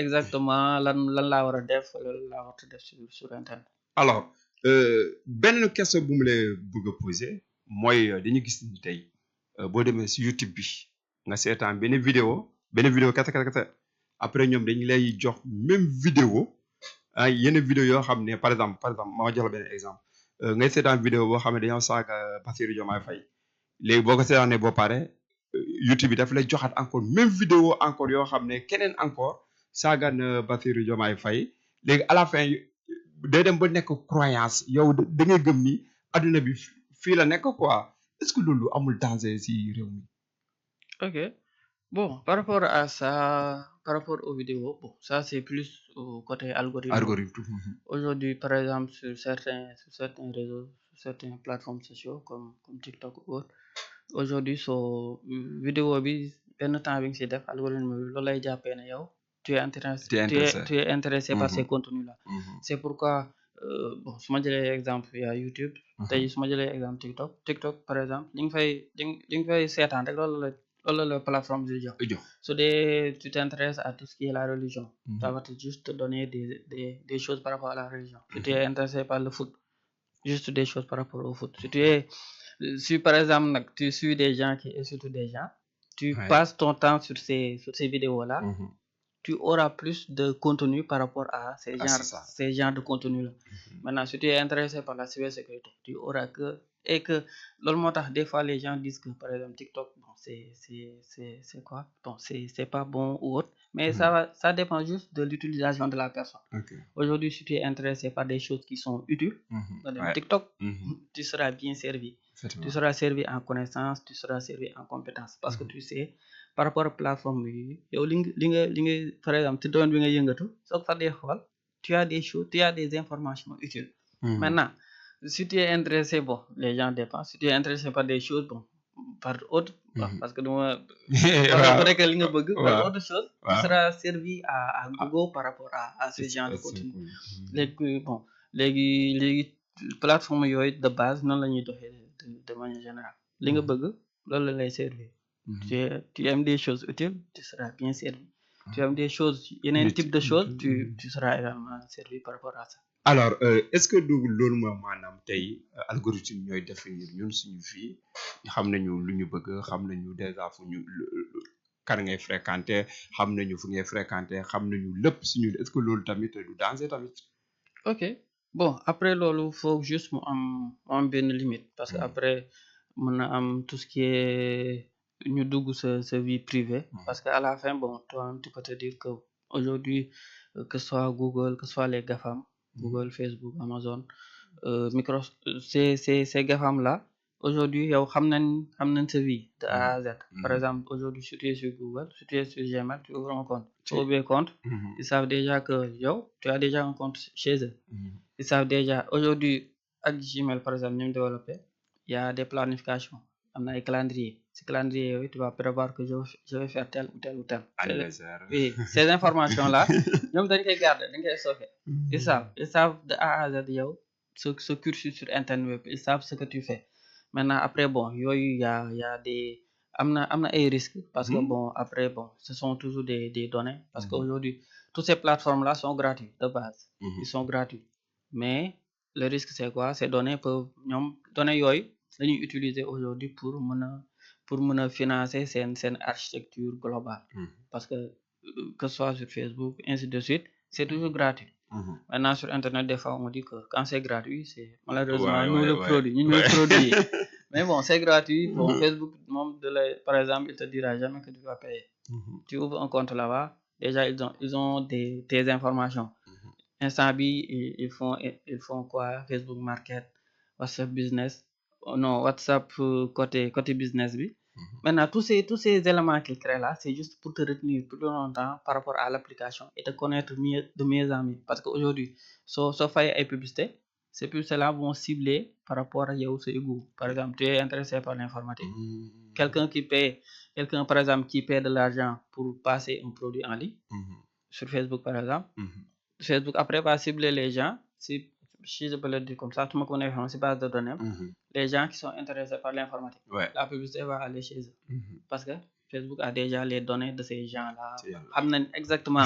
exactement lan laa war a def lan laa war a def sur internet alors benn question bu mu lay bëgg a poser mooy dañu gis ni tey boo demee si YouTube bi nga seetaan benn vidéo kata après ñoom dañu lay jox même vidéo yenn vidéo yoo xam ne par exemple ma jox la benn exemple ngay seetaan vidéo boo xam ne dañoo saaga Bassirou Diomaye Faye léegi boo ko seetaanee boo pare YouTube bi daf lay joxaat encore même vidéo encore yoo xam ne keneen encore saaga na Bassirou Diomaye Faye léegi à la fin day dem ba nekk croyance yow da ngay gëm ni adduna bi fii la nekk quoi est-ce que loolu amul danger si réew mi. Ok. Bon, par rapport à ça, par rapport aux vidéos, bon, ça c'est plus au côté algorithme. Algorithme. Aujourd'hui, par exemple, sur certains réseaux, sur certaines plateformes sociaux comme TikTok ou autre, aujourd'hui, vidéo bi benn temps bi nga si def algorithme bi loolu lay jàppee ne yow tu es intéressé par ces contenus là. C'est pourquoi bon su ma jëlee exemple ya YouTube. tey su ma jëlee exemple TikTok par exemple li nga fay seetaan rek loolu la plateforme di jox. su dee tu t'intéresses à tout ce qui est la religion. ça va juste te donner des choses par rapport à la religion. Si tu es intéressé par le foot, juste des choses par rapport au foot. Si par exemple nag tu suis des gens qui insultent des gens, tu passes ton temps sur ces vidéos là. Tu auras plus de contenu par rapport à ces genres de contenu là. Maintenant, si tu es intéressé par la cybersécurité, tu auras que loolu moo tax des fois les gens disent que par exemple TikTok bon c'est quoi bon c'est pas bon ou autre, mais ça dépend juste de l'utilisation de la personne. Aujourd'hui, si tu es intéressé par des choses qui sont utiles, TikTok, tu seras bien servi. Tu seras servi en connaissance, tu seras servi en compétence, parce que tu sais par rapport à plateforme bi yow li nga par exemple ci domaine bi nga yëngatu soo ko fa dee xool tu as des choses, tu as des informations utiles. Maintenant, si tu es intéressé, bon, les gens dépensent. Si tu es intéressé par des choses, bon, par autre, parce que li nga bëgg par autre chose, tu seras servi à Google par rapport à ce genre de contenu. léegi plateforme yooyu de base noonu la ñuy doxee de manière générale. Li nga bëgg loolu la lay servir. Tu aimes des choses utiles, tu seras bien servi. Tu aimes des choses, yeneen type de choses, tu seras également servi par rapport à ça. Alors est-ce que du loolu moom maanaam tey algorithme ñooy définir ñun suñu vie xam nañu lu ñu bëgg xam nañu déjà fu ñu kan ngay fréquenter xam nañu fu ngay fréquenter xam nañu lépp suñu est-ce que loolu tamit du danger tamit. Ok, bon après loolu faut juste mu am benn limite, parce que après mën na am tout ce qui est ñu dugg sa vie privée, parce que à la fin bon toi tu peux te dire que aujourd'hui que ce soit Google, que ce soit les GAFAM, Google, Facebook, Amazon, ces GAFAM là aujourd'hui yow xam nañ sa vie de A à Z. Par exemple, aujourd'hui si tu es sur Google, si tu es sur Gmail, tu ouvres un compte. Tu ouvres un compte, ils savent déjà que yow tu as déjà un compte chez eux. Ils savent déjà aujourd'hui ak Gmail par exemple ñu développé, il y a des planifications, am na ay calendrier. Ce calendrier yooyu tu vas prévoir que je vais faire tel ou tel ou tel anniversaire. Oui, ces informations là ñoom dañ koy garder, dañ koy stocker. Ils savent de A à Z yow ce cursus sur internet, ils savent ce que tu fais. Maintenant après bon yooyu y a des am na ay risques, parce que bon après bon ce sont toujours des données, parce que aujourd'hui toutes ces plateformes là sont gratuites de base. Ils sont gratuits, mais le risque c'est quoi? Ces données yooyu dañuy utiliser aujourd'hui pour mën a financer seen architecture globale. Parce que ce soit sur Facebook ainsi de suite, c'est toujours gratuit. Maintenant sur internet des fois on dit que quand c'est gratuit, c'est malheureusement nous le produit, ñu ñooy produit. Mais bon, c'est gratuit. Bon, Facebook moom par exemple il te dira jamais que tu vas payer. Tu ouvres un compte là-bas, déjà ils ont tes informations. Instant bi ils font quoi? Facebook Market, WhatsApp Business, non WhatsApp côté business bi. Maintenant tous ces éléments qu'ils créent là, c'est juste pour te retenir plus longtemps par rapport à l'application et te connaître de mieux en mieux. Parce que aujourd'hui soo fayee ay publicité, ces publicités là vont cibler par rapport à yow sa goût. Par exemple, tu es intéressé par l'informatique, quelqu'un par exemple qui paie de l'argent pour passer un produit en ligne sur Facebook par exemple. Facebook après va cibler les gens, si je peux le dire comme ça, tu me connais c'est base de données. Les gens qui sont intéressés par l'informatique, la publicité va aller chez eux. Parce que Facebook a déjà les données de ces gens là, xam nañ exactement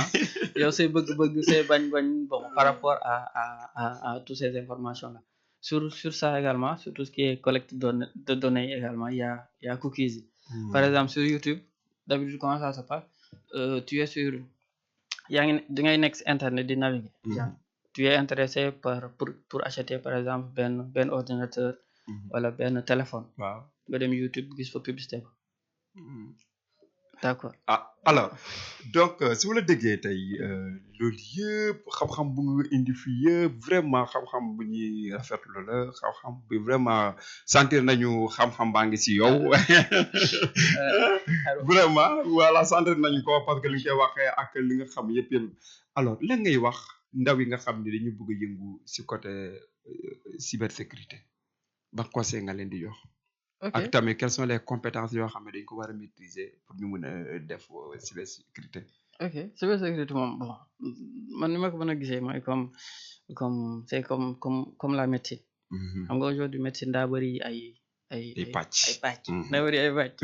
yow say bëgg-bëgg say bañ bon par rapport à toutes ces informations là. Sur ça également, sur tout ce qui est collecte de données également, il y a cookies. Par exemple sur YouTube, d'habitude comment ça se passe, tu es sur da ngay nekk si internet di naviguer. tu es intéressé pour acheter par exemple benn ordinateur wala benn téléphone waaw. nga dem YouTube gis fa publicité ba d'accord ah alors donc su ma la déggee tey loolu yëpp xam-xam bu nga indi fii yëpp vraiment xam-xam bu ñuy rafetlu la xam-xam bi vraiment sentir nañu xam-xam baa ngi si yow vraiment voilà sentir nañu ko parce que li nga koy waxee ak li nga xam yëpp yëpp alors lan ngay wax ndaw yi nga xam ne dañu bëgg a yëngu si côté cybersécurité ba conseil nga leen di jox. ok ak tamit quelles sont les compétences yoo xam ne dañ ko war a maîtriser pour ñu mun a def cybersécurité. ok cybersécurité moom bon man ni ma ko mën a gisee mooy c'est comme la médecine xam nga aujourd'hui médecine daa bëri ay pàcc daa bëri ay pàcc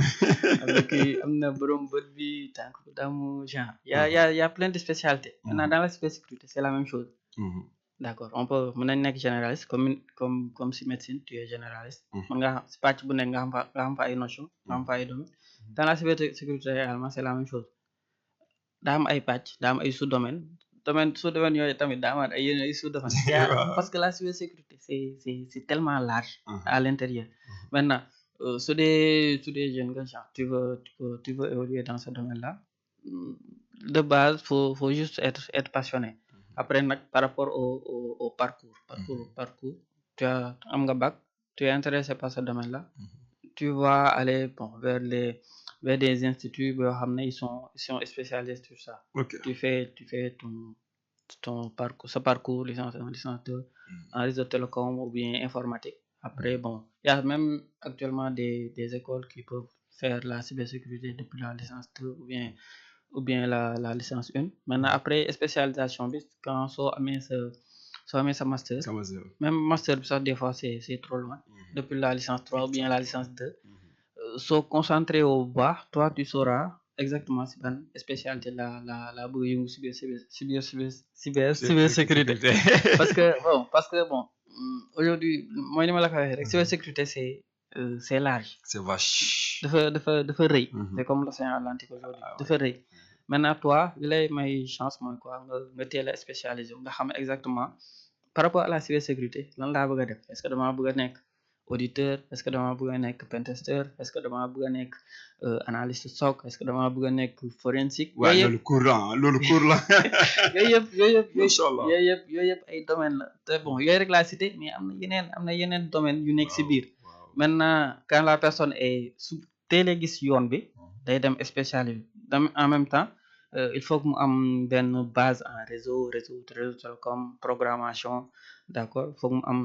am na kii am na borom bët bi tànk bu damu genre y a plein de spécialités maintenant dans la cybersécurité c'est la même chose d'accord on peut mën nañ nekk généraliste comme si médecine tu es généraliste mën nga xam si pàcc bu nekk nga xam fa ay notion nga xam fa ay domaine dans la cybersécurité également c'est la même chose daa am ay pàcc daa am ay sous-domaine sous-domaine yooyu tamit daa amaat ay yeneen ay sous-domaine parce que la cybersécurité c'est tellement large à l'intérieur maintenant su dee jeune nga genre tu veux évoluer dans ce domaine-là de base faut juste être passionné après nag par rapport au parcours tu as am nga bac tu es intéressé par ce domaine-là tu vas aller bon vers des instituts yoo xam ne ils sont spécialisés sur ça okay. tu fais ton parcours licence 1 licence 2 en réseau télécom ou bien informatique après bon il y a même actuellement des écoles qui peuvent faire la cybersécurité depuis la licence 2 ou bien la licence 1 maintenant après spécialisation bi quand soo amee sa master même master bi sax des fois c'est trop loin depuis la licence 3 ou bien la licence 2 soo concentré au bas toi tu sauras exactement si ban spécialité la bëgg a yëngu cybersécurité parce que bon aujourd'hui mooy ni ma la ko waxee rek cybersécurité c'est large c'est vache dafa rëy c'est comme l'océan Atlantique aujourd'hui dafa rëy maintenant toi li lay may chance mooy quoi nga teel a spécialisé nga xam exactement par rapport à la cybersécurité lan laa bëgg a def est-ce que dama bëgg a nekk auditeur est-ce que dama bëgg a nekk pentester est-ce que dama bëgg a nekk analyste SOC est-ce que dama bëgg a nekk forensique waaw loolu cours la yooyu yëpp ay domaine la te bon yooyu rek laa cité mais am na yeneen domaine yu nekk ci biir maintenant quand la personne est su teelee gis yoon bi day dem spécialisé en même temps il faut que mu am benn base en réseau télécom programmation d'accord il faut que mu am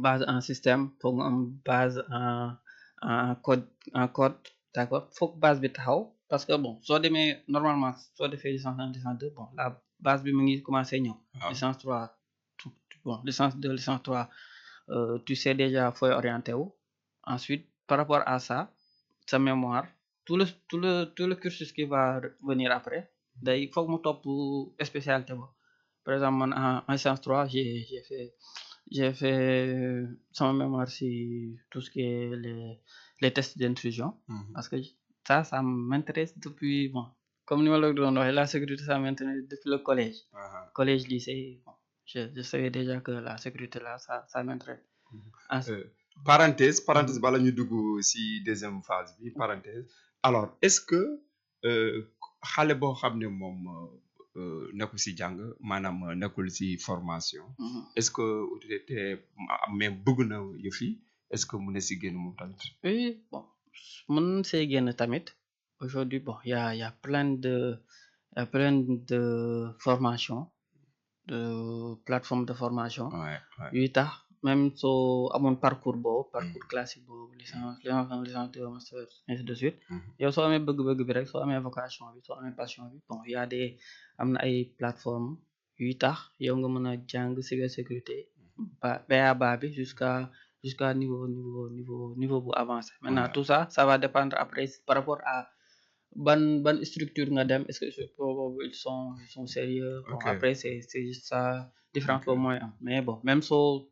base en système foog mu am base en code d'accord foog base bi taxaw parce que bon soo demee normalement soo defee licence 1 licence 2 bon la base bi mu ngi commencé ñëw licence 3 bon licence 2 licence 3 tu sais déjà fooy orienté wu ensuite par rapport à ça sa mémoire tout le cursus qui va venir après day foog mu topp spécialité ba par exemple man en licence 3 j'ai fait sama mémoire si tout ce qui est les tests d'intrusion parce que ça m'intéresse depuis bon comme ni ma la doon waxee la sécurité ça m'intéresse depuis le collège lycée bon je savais déjà que la sécurité là ça m'intéresse parenthèse bala ñu dugg si deuxième phase bi parenthèse alors est-ce que xale boo xam ne moom nekkul si jàng maanaam nekkul si formation est-ce que te mais bëgg na yëf yi est-ce que mën na si génn moom tamit oui bon mën see génn tamit aujourd'hui bon y a plein de formation de plateforme de formation yuy tax même soo amoon parcours classique boobu licence 1 licence 2 master ainsi de suite yow soo amee bëgg-bëgg bi rek soo amee vocation bi soo amee passion bi bon y a am na ay plateforme yuy tax yow nga mën a jàng cybersécurité BA bi jusqu'à niveau bu avancé maintenant tout ça va dépendre après par rapport à ban structure nga dem est-ce que structure boobu ils sont sérieux bon après c'est juste ça différence boobu mooy am mais bon même soo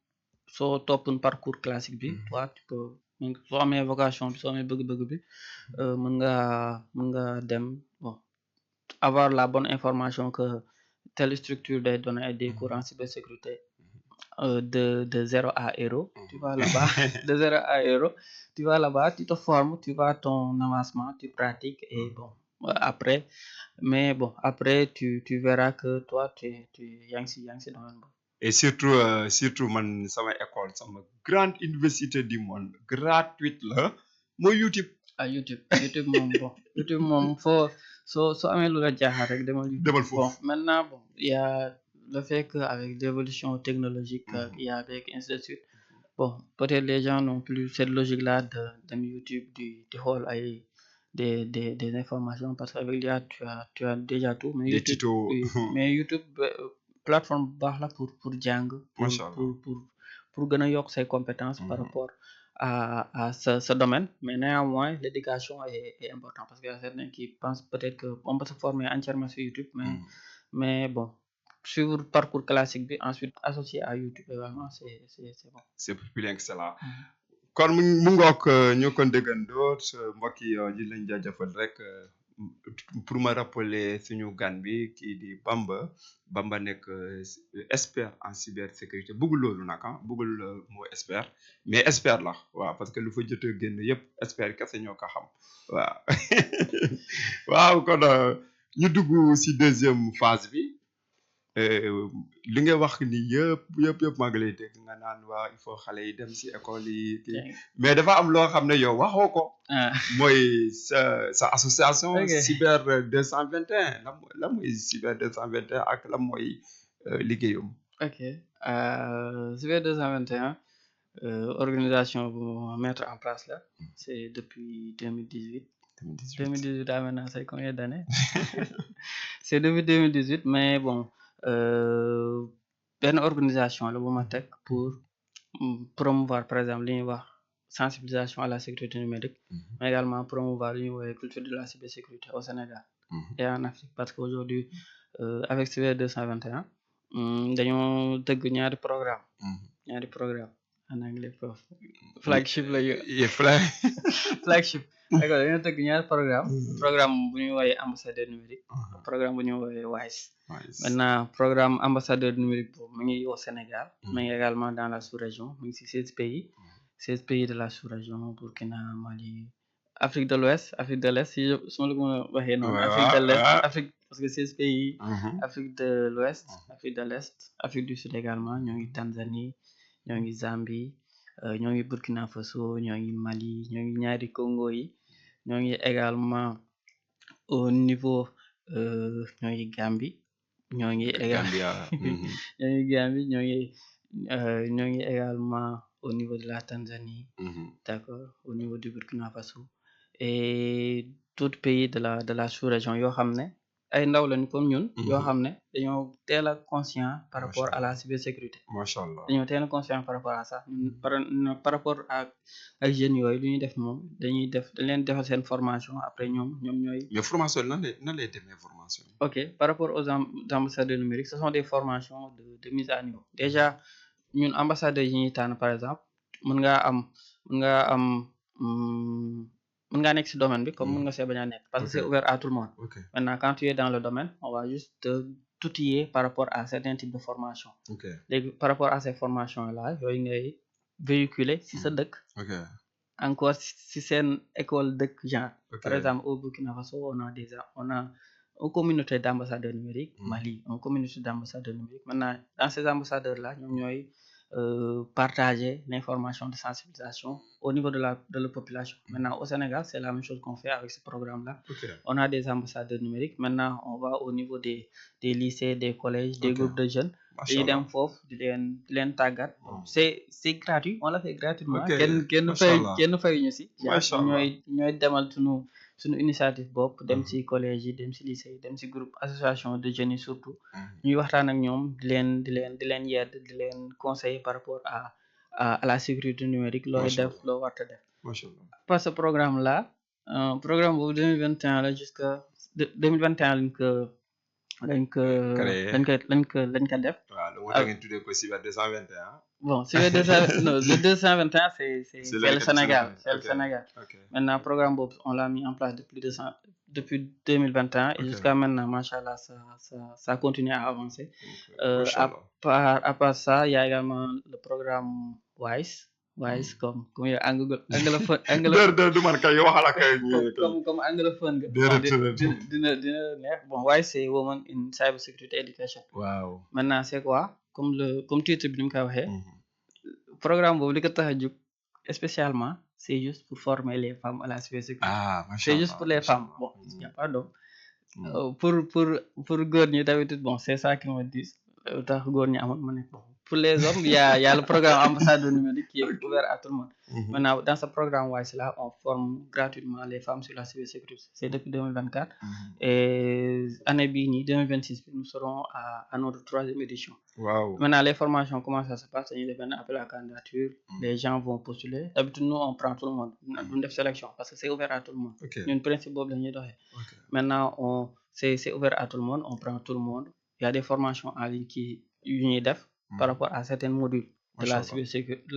topp parcours classique bi toi tu peux soo amee vocation bi soo amee bëgg-bëgg bi mën nga dem bon avoir la bonne information que telle structure day donner des cours en cybersécurité de 0 à héros. Tu vas là-bas, de 0 à héros, tu vas là-bas, tu te formes, tu vois ton avancement, tu pratiques et bon, après, mais bon, après, tu verras que toi, tu yaa ngi si domaine boobu. Et surtout man sama école sama grande université du monde gratuite la mooy YouTube. YouTube moom bon, YouTube moom soo amee lu la jaaxal rek demal YouTube. Demal Bon, foofu. maintenant, bon, il y a le fait qu'avec l'évolution technologique, il y a avec ainsi de suite, bon, peut-être les gens n'ont plus cette logique-là de YouTube di xool ay des informations parce qu'avec l'IA tu as déjà tout, mais Des YouTube, tutos. oui, mais YouTube plateforme bu baax la pour jàng, Macha Allah. pour gën a yokk say compétences par rapport à ce domaine, mais néanmoins l'éducation est importante parce qu'il y a certains qui pensent peut-être que on peut se former entièrement sur YouTube, mais bon, suivre parcours classique bi ensuite associé à YouTube également c'est bon. C'est plus bien que cela. kon mu ngoog ñu ko déggandoo mbokk yi di leen jaajëfal rek pour ma rappeler suñu gan bi kii di Bamba nekk expert en cybersécurité bëggul loolu nag bëggul moo expert mais expert la waaw parce que lu fa jot a génn yëpp expert kese ñoo ko xam waaw waaw kon ñu dugg si deuxième phase bi. li nga wax ni yëpp maa ngi lay dégg nga naan waa il faut xale yi dem si école yi kii mais dafa am loo xam ne yow waxoo ko. mooy sa association. Cyber 221 la mooy Cyber 221 ak la mooy liggéeyam. ok Cyber 221 organisation bu mettre en place là c'est depuis 2018. 2018 daa maintenant c'est combien d'années? C'est depuis 2018 mais bon. Benn organisation la bu ma teg pour promouvoir par exemple li ñuy wax sensibilisation à la sécurité numérique, mais également promouvoir li ñuy woowee culture de la cybersécurité au Sénégal et en Afrique parce qu'aujourd'hui avec Cyber 221 dañoo tëgg ñaari programme en anglais prof flagship la flagship d'accord dañoo tëgg ñaari programme bu ñuy woowee ambassadeur numérique, programme bu ñuy woowee WISE. Maintenant programme ambassadeur numérique boobu mu ngi au Sénégal, mais également dans la sous-région mu ngi ci 16 pays de la sous-région Burkina, Mali, Afrique de l'Ouest, Afrique de l'Est si su ma la ko mën a waxee noonu. Afrique de l'Est, Afrique parce que 16 pays. Afrique de l'Ouest, Afrique de l'Est, Afrique du Sud également ñoo ngi Tanzanie, ñoo ngi Zambie, ñoo ngi Burkina Faso, ñoo ngi Mali, ñoo ngi ñaari Congo yi, ñoo ngi également au niveau ñoo ngi Gambie. ñoo ngi Gambie ñoo ngi également au niveau de la Tanzanie, d'accord, au niveau du Burkina Faso et d'autres pays de la sous-région yoo xam ne ay ndaw lañu comme ñun yoo xam ne dañoo teel a conscient par rapport à la cybersécurité. Macha Allah. dañoo teel a conscient par rapport à ça par rapport ak jeunes yooyu lu ñuy def moom dañ leen defal seen formation après ñoom ñooy. mais formation nan lay demee formation. Ok, par rapport aux ambassadeurs numériques ce sont des formations de mise à niveau. Déjà ñun ambassadeurs yi ñuy tànn par exemple mën ngaa nekk ci domaine bi comme mën nga see bañ a nekk parce que c'est ouvert à tout le monde. Maintenant quand tu es dans le domaine on va juste te t'outiller par rapport à certains types de formation. Léegi par rapport à ces formations là yooyu ngay véhiculer ci sa dëkk. Encore ci seen école dëkk genre. Par exemple au Burkina Faso on a une communauté d'ambassadeurs numériques, Mali, une communauté d'ambassadeurs numériques. Maintenant, dans ces ambassadeurs-là, nous ñooy partager l'information de sensibilisation au niveau de la population. Maintenant, au Sénégal, c'est la même chose qu'on fait avec ce programme-là. On a des ambassadeurs numériques. Maintenant, on va au niveau des lycées, des collèges, des groupes de jeunes. Dañuy dem foofu di leen tàggat. C'est gratuit, on l'a fait gratuitement. kenn fayuñu ci. ñooy demal suñu initiative bopp dem ci collège yi dem ci lycée yi dem ci groupe association de jeunes yi surtout ñuy waxtaan ak ñoom di leen yedd di leen conseiller par rapport à la sécurité numérique looy def loo warta def parce que programme là programme boobu 2021 la jusqu'à 2021 lañ ko def. waaw lu tax ngeen tuddee ko Cyber 221. Bon, Cyber 221 non, le 221 c'est le Sénégal, c'est le Sénégal. Maintenant programme boobu on l'a mis en place depuis 2021 et Ok. jusqu'à maintenant, machallah, ça continue à avancer. Macha Allah. À part ça, il y a également le programme WISE. WISE comme yow Du man kay waxala kay comme anglophone nga. Bon, déedéet dina neex. Bon, WISE c'est Women in Cybersecurity Education. waaw. Maintenant, c'est quoi? Comme titre bi ni mu ko waxee. Programme boobu li ko tax a jóg spécialement, c'est juste pour former les femmes à la cybersécurité. Ah, macha C'est juste Allah, pour les macha femmes. Allah. Bon, il n'y a pas d'hommes. Pour góor ñi d'habitude, bon, c'est ça qu'ils me disent. Tax góor ñi amul ma ne bon. Pour les hommes, il y a le programme ambassadeur numérique qui est ouvert à tout le monde. Maintenant, dans ce programme WISE-là, on forme gratuitement les femmes sur la cybersécurité. C'est depuis 2024. Et année bii nii 2026, nous serons à notre 3e édition. Waaw. Maintenant, les formations, comment ça se passe? Il y a un appel à candidature. Les gens vont postuler. D'habitude, nous, on prend tout le monde. Nous une sélection parce que c'est ouvert à tout le monde. Ok. Une principe boobu la ñuy doxee. Ok. Maintenant, c'est ouvert à tout le monde. On prend tout le monde. Il y a des formations en ligne yu ñuy def par rapport à certains modules de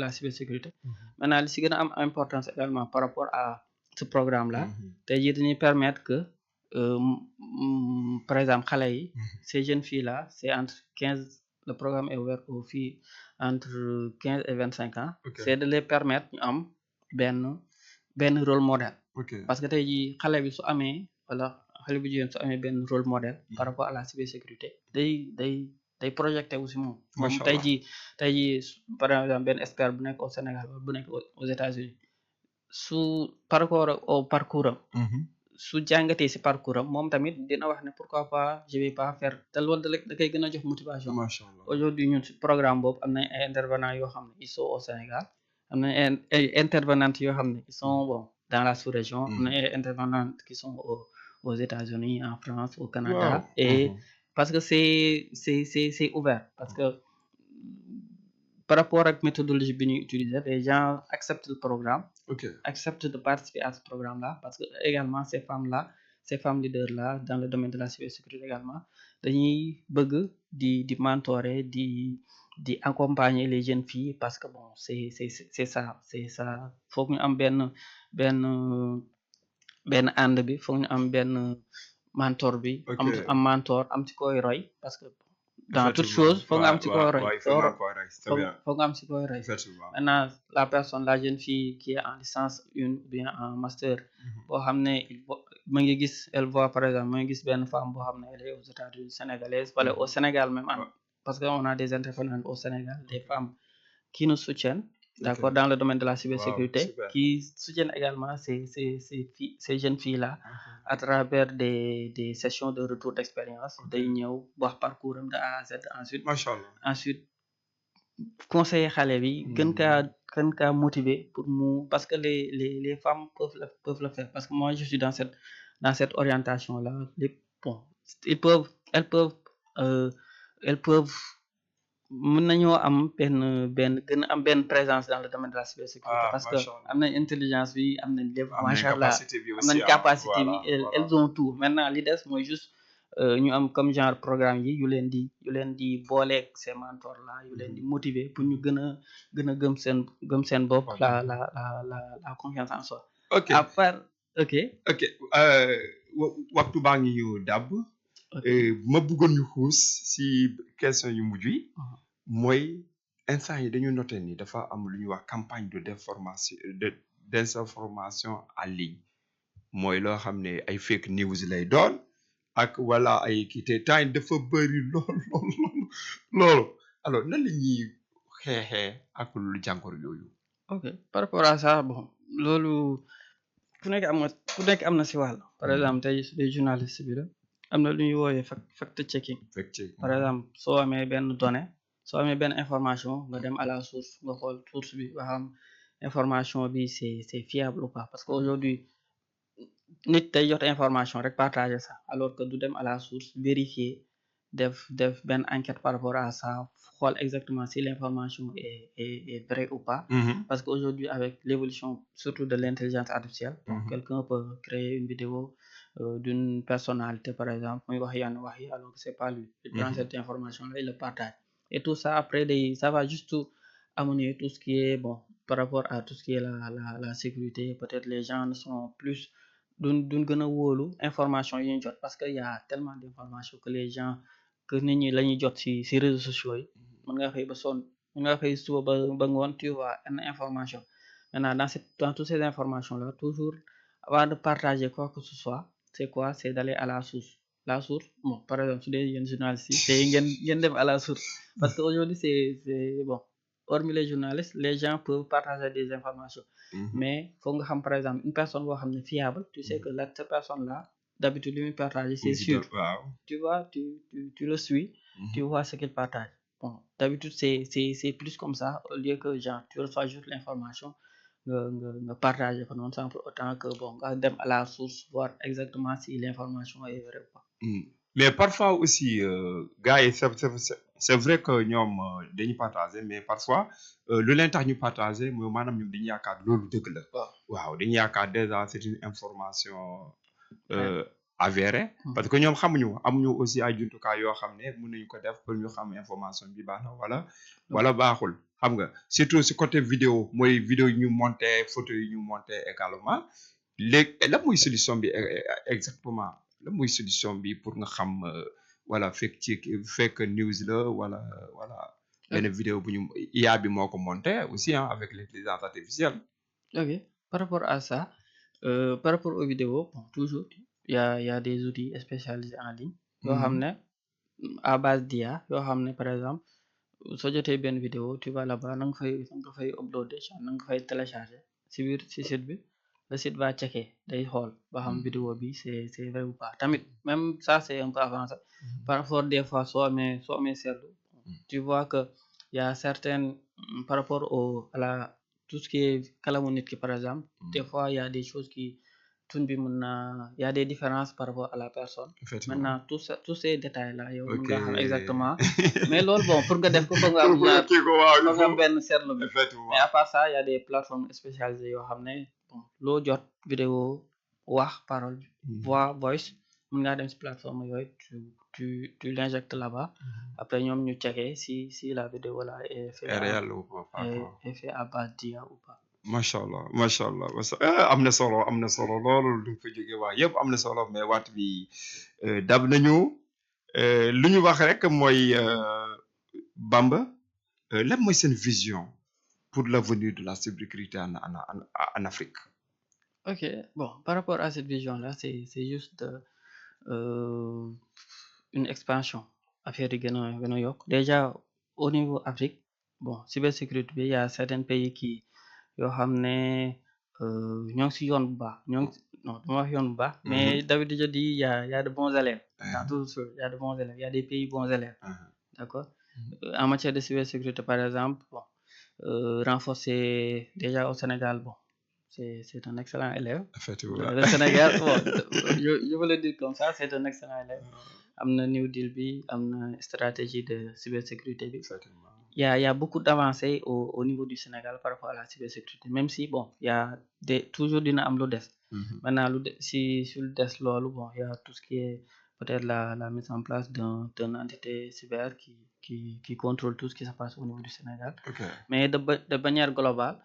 la cybersécurité. Maintenant, li si gën a am importance également par rapport à ce programme-là, tey jii dañuy permettre que par exemple xale yi, ces jeunes filles-là, c'est entre 15, le programme est ouvert aux filles entre 15 et 25 ans. Ok. C'est de les permettre ñu am benn rôle modèle. Ok. Parce que tey jii xale bi su amee wala xale bu jigéen su amee benn rôle modèle par rapport à la cybersécurité day projeté wu si moom. Moom tey jii par exemple benn expert bu nekk au Sénégal wala bu nekk aux États-Unis par rapport au parcours am. Su jàngatee si parcours am moom tamit dina wax ne pourquoi pas je vais pas faire te loolu da koy gën a jox motivation. Macha Allah. Aujourd'hui ñun si programme boobu am nañ ay intervenants yoo xam ne ils sont au Sénégal, am nañ ay intervenantes yoo xam ne ils sont bon dans la sous-région, am nañ ay intervenantes qui sont aux États-Unis, en France, au Canada. Wow. Et parce que c'est ouvert parce que par rapport ak méthodologie bi ñuy utiliser, les gens acceptent le programme. Ok. Acceptent de participer à ce programme-là parce que également ces femmes leaders-là dans le domaine de la cybersécurité également dañuy bëgg di mentorer di accompagner les jeunes filles parce que bon c'est ça foog ñu am benn ànd bi, foog ñu am benn mentor bi. Ok. am mentor am ci koy roy parce que dans toute chose foog nga am ci koy roy. Foog nga am ci koy roy. Maintenant la personne, la jeune fille qui est en licence 1 ou bien en master boo xam ne ma ngi gis, elle voit par exemple ma ngi gis benn femme boo xam ne elle est aux États-Unis, sénégalaise wala au Sénégal même parce que on a des intervenants au Sénégal, des femmes qui nous soutiennent, d'accord, dans le domaine de la cybersécurité, qui soutiennent également ces jeunes filles-là à travers des sessions de retour d'expérience. Day ñëw wax parcours am de A à Z. Ensuite conseiller xale bi gën kaa motiver pour parce que les femmes peuvent le faire parce que moi je suis dans cette orientation là. Bon, elles peuvent mën nañoo am gën am benn présence dans le domaine de la cybersécurité parce que am nañ intelligence bi, am nañ lépp, machallah, am nañ capacité bi, elles ont tout. Maintenant li des mooy juste ñu am comme genre programme yi yu leen di booleeg ces mentors là, yu leen di motiver pour ñu gën a gëm seen bopp, la confiance en soi. Ok. À part ok. Waxtu baa ngi ñu dàbb. Ma bëggoon ñu xuus si question yu mujj yi. mooy instant yi dañu noté ni dafa am lu ñuy wax campagne d'information en ligne mooy loo xam ne ay fake news lay doon ak wala ay kii te temps yi dafa bëri loolu alors nan la ñuy xeexee ak lu jàngoro yooyu. Ok, par rapport à ça, bon loolu ku nekk am na si wàll. Par exemple tey su dee journaliste bi la am na lu ñuy woowee fact checking. Par exemple soo amee benn donnée, soo amee benn information nga dem à la source nga xool source bi ba xam information bi c'est fiable ou pas parce que aujourd'hui nit day jot information rek partager ça alors que du dem à la source vérifier def benn enquête par rapport à ça, xool exactement si l'information est vraie ou pas. Parce que aujourd'hui avec l'évolution surtout de l'intelligence artificielle, quelqu'un peut créer une vidéo d'une personnalité par exemple muy wax yenn wax yi alors que c'est pas lui. Il prend cette information là, il le partage et tout ça après ça va juste amener tout ce qui est bon par rapport à tout ce qui est la sécurité. Peut-être les gens ne sont plus duñ gën a wóolu information yi ñu jot parce que y a tellement d'informations que les gens que nit ñi la ñuy jot ci réseaux sociaux yi mën nga xëy ba sonn mën nga xëy suba ba ngoon tu vois une information maintenant dans toutes ces informations là toujours avant de partager quoi que ce soit c'est quoi c'est d'aller à la source bon par exemple su dee yéen journalistes yi tey ngeen dem à la source parce que aujourd'hui c'est bon hormis les journalistes les gens peuvent partager des informations mais foog nga xam par exemple une personne boo xam ne fiable tu sais que cette personne là d'habitude li muy partager c'est sûr waaw tu vois tu le suis tu vois ce qu'il partage bon d'habitude c'est plus comme ça au lieu que genre tu reçois juste l'information nga partager ko noonu sans pour autant que bon nga dem à la source voir exactement si l'information est vraie ou pas mais parfois aussi gars yi c'est vrai que ñoom dañuy partager mais parfois lu leen tax ñu partager mooy maanaam ñoom dañuy yaakaar loolu dëgg la waaw dañuy yaakaar déjà c'est une information avérée parce que ñoom amuñu aussi ay jumtukaay yoo xam ne mën nañu ko def pour ñu xam information bi baax na wala baaxul xam nga surtout si côté vidéo mooy vidéo yi ñu monté photo yi ñu monté également léegi lan mooy solution bi exactement lan mooy solution bi pour nga xam voilà fake news la wala benn vidéo bu ñu IA bi moo ko monté aussi avec l'intelligence artificielle. Ok par rapport à ça par rapport aux vidéos bon toujours y a des outils spécialisés en ligne yoo xam ne à base d'IA yoo xam ne par exemple soo jotee benn vidéo tu vas là-bas na nga fay uploader na nga fay télécharger si biir si site bi le site va checker day xool ba xam vidéo bi c'est vrai ou pas tamit même ça c'est un peu avancé par rapport des fois soo amee seetlu tu vois que y a certaines par rapport à la tout ce qui est kalamu nit ki par exemple des fois y a des choses qui tun bi mën na y a des différences par rapport à la personne maintenant tous ces détails là yow mën nga xam exactement mais loolu bon pour nga def ko foog nga am foog nga am benn seetlu bi mais à part ça y a des plateformes spécialisées yoo xam ne bon loo jot vidéo wax parole voice mën ngaa dem si plateforme yooyu tu l'injectes là-bas après ñoom ñu checker si la vidéo là est fait à base d'IA ou pas macha allah am na solo loolu lu fa jóge wax yëpp am na solo mais waxtu bi dab nañu lu ñu wax rek mooy Bamba lan mooy seen vision pour l'avenir de la sécurité en Afrique. Ok bon par rapport à cette vision là c'est juste une expansion affaire yi gën a yokk déjà au niveau Afrique bon cybersécurité bi y a certains pays qui yoo xam ne ñoo ngi si yoon bu baax non dama wax yoon bu baax mais d'habitude je dis y a de bons élèves dans tout ça y a de bons élèves y a des pays bons élèves d'accord en matière de cybersécurité par exemple bon renforcer déjà au Sénégal bon c'est un excellent élève le Sénégal bon je veux le dire comme ça c'est un excellent élève am na New Deal bi am na stratégie de cybersécurité bi y a beaucoup d'avancées au niveau du Sénégal par rapport à la cybersécurité même si bon y a toujours dina am lu des maintenant si lu des loolu bon y a tout ce qui est peut-être la mise en place d'une entité cyber qui contrôle tout ce qui se passe au niveau du Sénégal mais de manière globale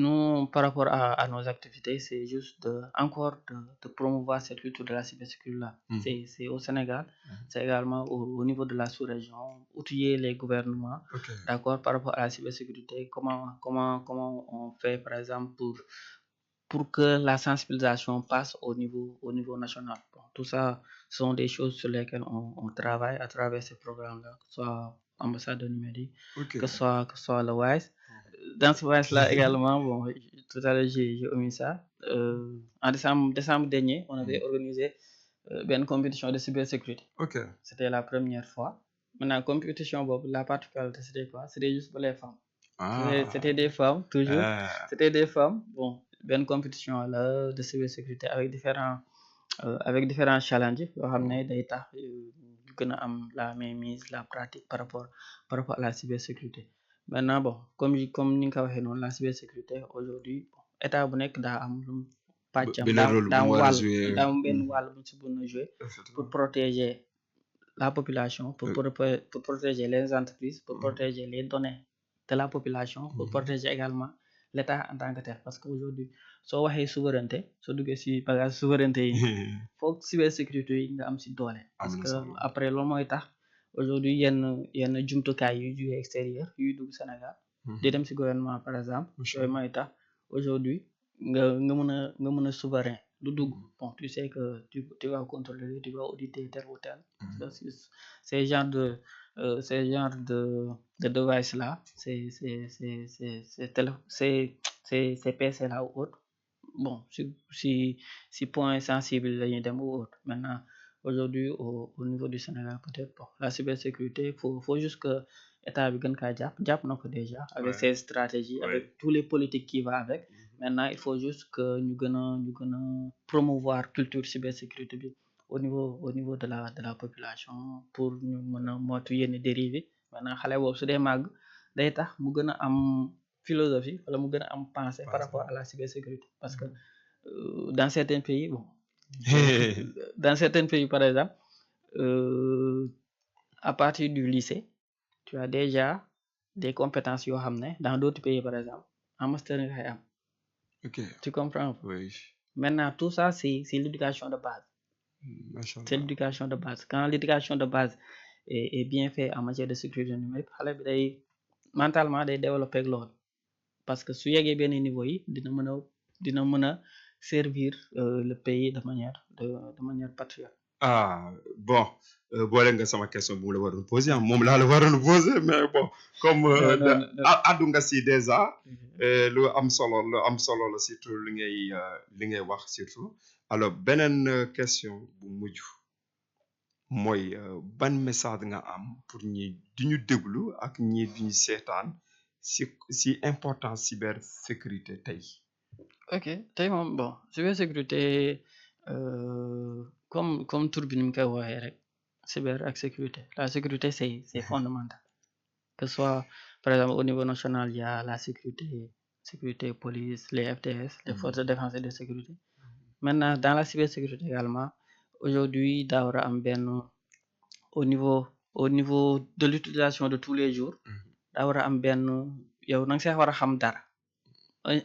nous par rapport à nos activités c'est juste de promouvoir cette lutte de la cybersécurité là c'est au Sénégal c'est également au niveau de la sous-région outiller les gouvernements d'accord par rapport à la cybersécurité comment on fait par exemple pour que la sensibilisation passe au niveau national bon, tout ça sont des choses sur lesquelles on travaille à travers ces programmes là que ce soit ambassade numérique que ce soit le WISE dans ce WISE là également bon tout à l'heure j'ai omis ça en décembre dernier on avait organisé une compétition de cybersécurité c'était la première fois maintenant compétition boobu la particularité c'était quoi c'était juste pour les femmes c'était des femmes toujours c'était des femmes bon benn compétition là de cybersécurité avec différents challenges yoo xam ne day tax gën a am la mainmise la pratique par rapport à la cybersécurité maintenant bon comme ni nga ko waxee noonu la cybersécurité aujourd'hui bon état bu nekk daa am lu pàccam daa am benn wàll bu ci mën a jouer pour protéger la population pour protéger les entreprises pour protéger les données de la population pour protéger également l'État en tant que tel parce que aujourd'hui soo waxee souveraineté soo duggee si bagage souveraineté yi foog cybersécurité yi nga am si doole parce am na que solo. après loolu mooy tax aujourd'hui yenn jumtukaay yuy jógee extérieur yuy dugg Sénégal di dem si gouvernement par exemple Macha yooyu Allah. mooy tax aujourd'hui nga mën a souverain du dugg bon tu sais que tu vas contrôler tu vas auditer tel ou tel parce que ces genres de ces genres de device là ces PC là ou autre bon si point sensible la ñuy dem ou autre maintenant aujourd'hui au niveau du Sénégal peut-être bon la cybersécurité faut juste que état bi gën kaa jàpp na ko déjà avec Ouais. ses stratégies avec Ouais. tous les politiques qui va avec maintenant il faut juste que ñu gën a promouvoir culture cybersécurité bi au niveau de la population pour ñu mën a moytu yenn dérives yi maintenant xale boobu su dee màgg day tax mu gën a am philosophie wala mu gën a am pensée par rapport à la cybersécurité parce que dans certains pays bon dans certains pays par exemple à partir du lycée tu as déjà des compétences yoo xam ne dans d'autres pays par exemple en master nga koy am Ok. tu comprends Oui. maintenant tout ça c'est l'éducation de base Macha c'est Allah. l'éducation de base quand l'éducation de base est bien faite en matière de sécurité numérique xale bi day mentalement day développer ak loolu parce que su yeggee benn niveau yi dina mën a servir le pays de manière patriote Ah bon boole nga sama question bu mu la waroon poser moom laa la waroon poser mais bon comme addu nga si déjà lu am solo la surtout li ngay wax surtout alors beneen question bu mujj mooy ban message nga am pour ñi di ñu déglu ak ñi di ñu seetaan si importance cybersécurité tey. ok tey moom bon cybersécurité comme tur bi ni mu koy waxee rek cyber ak sécurité la sécurité c'est fondamental que ce soit par exemple au niveau national il y a la sécurité police les FDS les forces de défense et de sécurité maintenant dans la cybersécurité également aujourd'hui daa war a am benn au niveau de l'utilisation de tous les jours daa war a am benn yow na nga see war a xam dara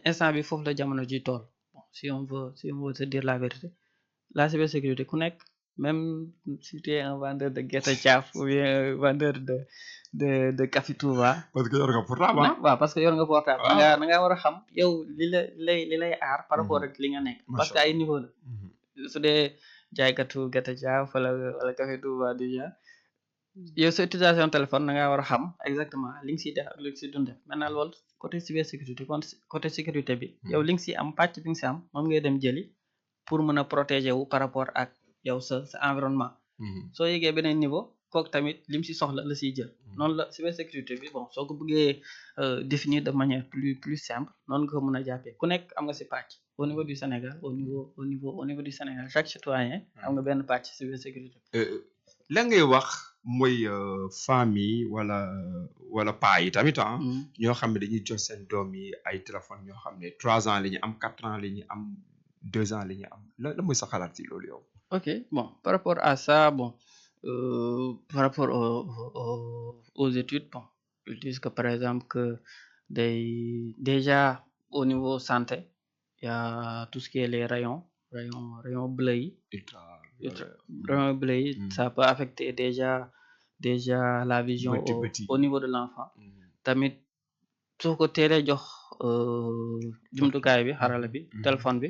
instant bi foofu la jamono ji toll bon si on veut se dire la vérité la cybersécurité ku nekk même si tu es un vendeur de gerte caaf ou bien un vendeur de café Touba parce que yor nga portable waaw parce que yor nga portable na nga war a xam yow li lay aar par rapport ak li nga nekk parce que ay niveau la su dee jaaykatu gerte caaf wala café Touba déjà yow sa utilisation téléphone da ngaa war a xam exactement li nga siy def ak li nga siy dund maintenant loolu côté cybersécurité côté sécurité bi yow li nga si am pàcc bi nga si am moom ngay dem jëli pour mën a protéger wu par rapport ak yow sa environnement soo yegee beneen niveau kooku tamit lim si soxla la siy jël noonu la cybersécurité bi bon soo ko bëggee définir de manière plus simple noonu nga ko mën a jàppee ku nekk am nga si pàcc au niveau du Sénégal au niveau du Sénégal chaque citoyen am nga benn pàcc cybersécurité la ngay wax mooy famille wala paa yi tamit ñoo xam ne dañuy jox seen doom yi ay téléphone ñoo xam ne 3 ans la ñu am 4 ans la ñu am 2 ans la ñu am la mooy sa xalaat si loolu yow. ok bon par rapport à ça bon par rapport aux études bon ils disent que par exemple que déjà au niveau santé il y a tout ce qui est les rayons bleus yi rayons bleus yi ça peut affecter déjà la vision au niveau de l'enfant tamit soo ko teelee jox jumtukaay bi xarala bi téléphone bi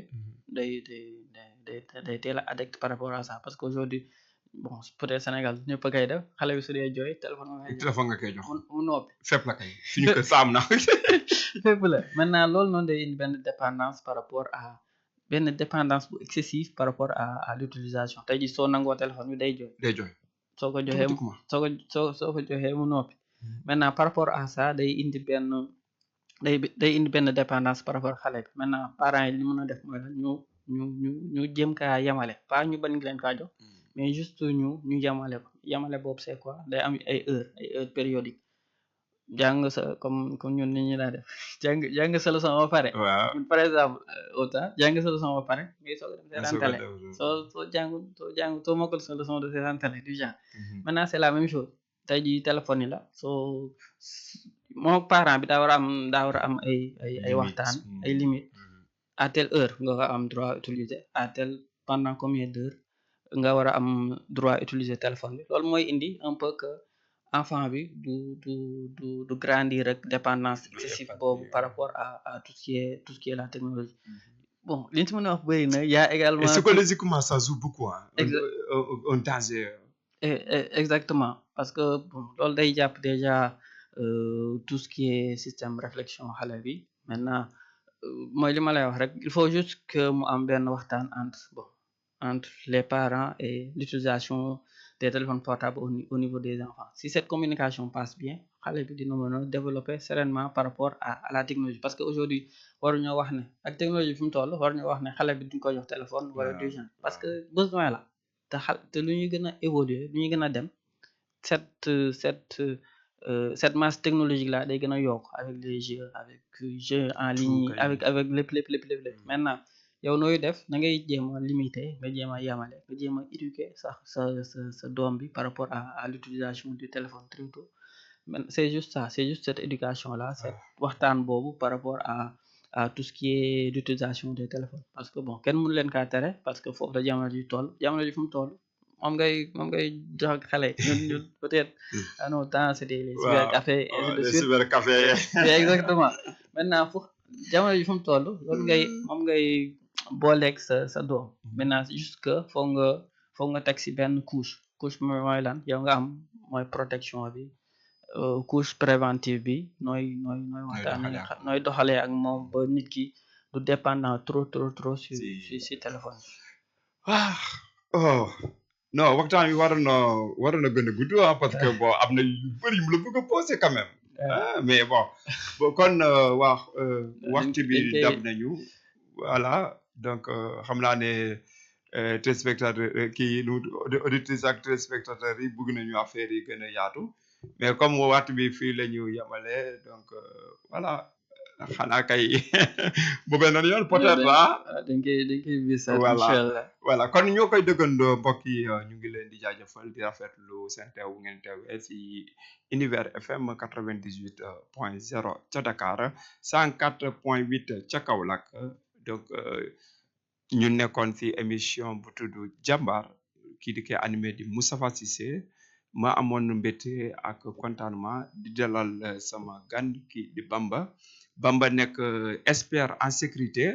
day teel a addict par rapport à ça parce que aujourd'hui bon peut-être Sénégal ñëpp a koy def xale bi su dee jooy téléphone nga koy jox mu noppi fépp la kay suñu kër saam na fépp la maintenant loolu noonu day indi benn dépendance par rapport à benn dépendance bu excessive par rapport à l'utilisation tey ji soo nangoo téléphone bi day jooy soo ko joxee mu noppi maintenant par rapport à ça day indi benn dépendance par rapport xale bi maintenant parents yi li mën a def mooy ñu jéem kaa yemale pas ñu bañ leen kaa jox mais juste ñu yemale ko yemale boobu c'est quoi day am ay heures périodiques jàng sa comme ñun ni ñu daa def jàng sa leçon ba pare par exemple autant jàng sa leçon ba pare ngay soog a dem seetaan télé soo mokkal sa leçon de seetaan télé du genre maintenant c'est la même chose tey jii téléphone yi la soo moo parent bi daa war a am ay waxtaan limite ay limite à telle heure nga war a am droit utiliser à tel pendant combien d'heures nga war a am droit utiliser téléphone bi loolu mooy indi un peu que enfant bi du grandir rek dépendance excessive boobu par rapport à tout ce qui est la technologie bon li ñu si mën a wax bëri na y a et également psychologiquement ça joue beaucoup hein exa- un danger exactement parce que bon loolu day jàpp déjà tout ce qui est système réflexion xale bi maintenant mooy li ma lay wax rek il faut juste que mu am benn waxtaan entre les parents et l'utilisation des téléphones portables au niveau des enfants si cette communication passe bien xale bi dina mën a développer sereinement par rapport à la technologie parce que aujourd'hui waruñoo wax ne ak technologie fi mu toll waruñoo wax ne xale bi duñ ko jox téléphone wala du genre parce que besoin la te lu ñuy gën a évoluer lu ñuy gën a dem cette cette cette masse technologique là day gën a yokk avec les jeux avec jeux en ligne avec lépp maintenant yow nooy def da ngay jéem a limiter nga jéem a yamale nga jéem a éduquer sa doom bi par rapport à l'utilisation du téléphone très tôt c'est juste ça c'est juste cette éducation là cette waxtaan boobu par rapport à tout ce qui est l'utilisation des téléphones parce que bon kenn mënu leen kaa tere parce que foofu la jamono ji fu mu toll moom ngay jox ak xale ñun peut-être à nos temps c'était les cybercafés ainsi de les suite cybercafés exactement maintenant foofu jamono ji fu mu toll loolu moom ngay booleeg sa doom maintenant c'est juste que foog nga teg si benn couche mooy lan yow nga am mooy protection bi couche préventive bi nooy waxtaane nooy doxalee ak moom ba nit ki du dépendant trop si téléphone bi ah oh non waxtaan wi waroon na gën a gudd parce que bon am na yu bëri mu la bëgg a poser quand même mais bon kon waaw waxtu bi dab nañu voilà donc xam naa ne téléspectateur kii nu auditrices ak téléspectateurs yi bëgg nañu affaire yi gën a yaatu mais comme waxtu bi fii la ñu yemale donc voilà xanaa kay bu beneen yoon peut-être dañ koy bisaat voilà inchallah voilà kon ñoo koy dëggandoo mbokk yi ñu ngi leen di jaajëfal di rafetlu seen teew ngeen teewee si Univers FM 98.0 ca Dakar 104.8 ca Kaolack donc ñu nekkoon si émission bu tudd jàmbaar kii di koy animé di Moustapha Cissé ma amoon mbégte ak contentement di dalal sama gan kii di Bamba nekk expert en sécurité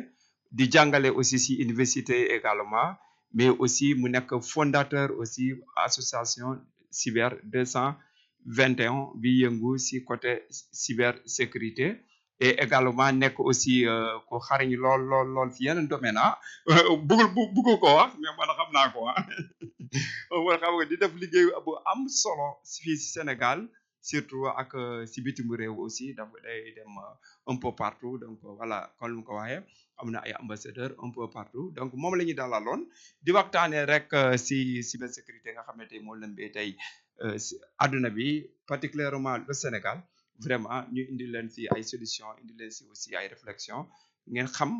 di jàngale aussi si université également mais aussi mu nekk fondateur aussi association cyber 221 bi yëngu si côté cybersécurité et également nekk aussi ko xariñ lool si yeneen domaine bëggul ko wax mais man xam naa ko man xam nga di def liggéey bu am solo fii si Sénégal surtout ak si bitim réew aussi dafa day dem un peu partout donc voilà comme lu ko waxee am na ay ambassadeurs un peu partout donc moom la ñuy dalaloon di waxtaanee rek si cybersécurité nga xam ne tey moo lëmbee tey si àdduna bi particulièrement le Sénégal vraiment ñu indi leen si ay solutions indi leen si aussi ay réflexions ngeen xam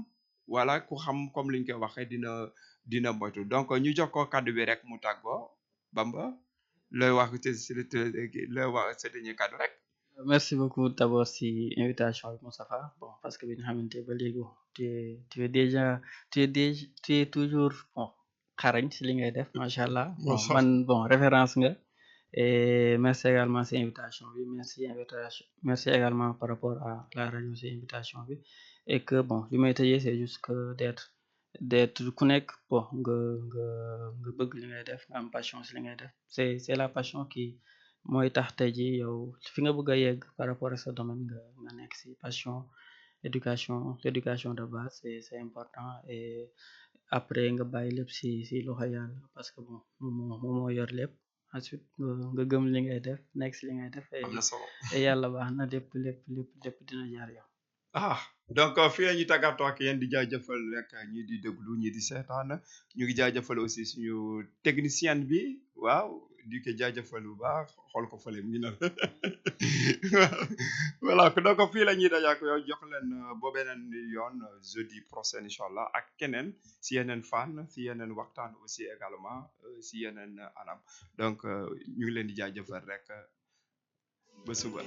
voilà ku xam comme li ñu koy waxee dina moytu donc ñu jox ko kàddu bi rek mu tàggoo Bamba looy wax looy wax sa dernier kàddu rek. merci beaucoup d'abord si invitation bi Moustapha bon parce que bi nga xamante ba léegi tu es toujours bon xarañ si li ngay def macha allah bon référence nga et merci également si invitation bi merci également par rapport à la radio si invitation bi et que bon li may tëjee c'est juste que d'être ku nekk bon nga bëgg li ngay def nga am passion si li ngay def c'est la passion qui mooy tax tey ji yow fi nga bëgg a yegg par rapport à ce domaine nga nekk si passion l'éducation de base c'est important et après nga bàyyi lépp si loxo yàlla parce que bon moom moo yor lépp ensuite nga gëm li ngay def nekk si li ngay def am na solo et yàlla baax na lépp dina jaar yow donc fii la ñuy tàggatoo ak yéen di jaajëfal rek ñi di déglu ñi di seetaan ñu ngi jaajëfal aussi suñu technicien bi waaw di ko jaajëfal bu baax xool ko fële mu ngi na voilà donc fii la ñuy dajaak yow jox leen ba beneen yoon jeudi prochain incha allah ak keneen si yeneen fan si yeneen waxtaan aussi également si yeneen anam donc ñu ngi leen di jaajëfal rek ba suba.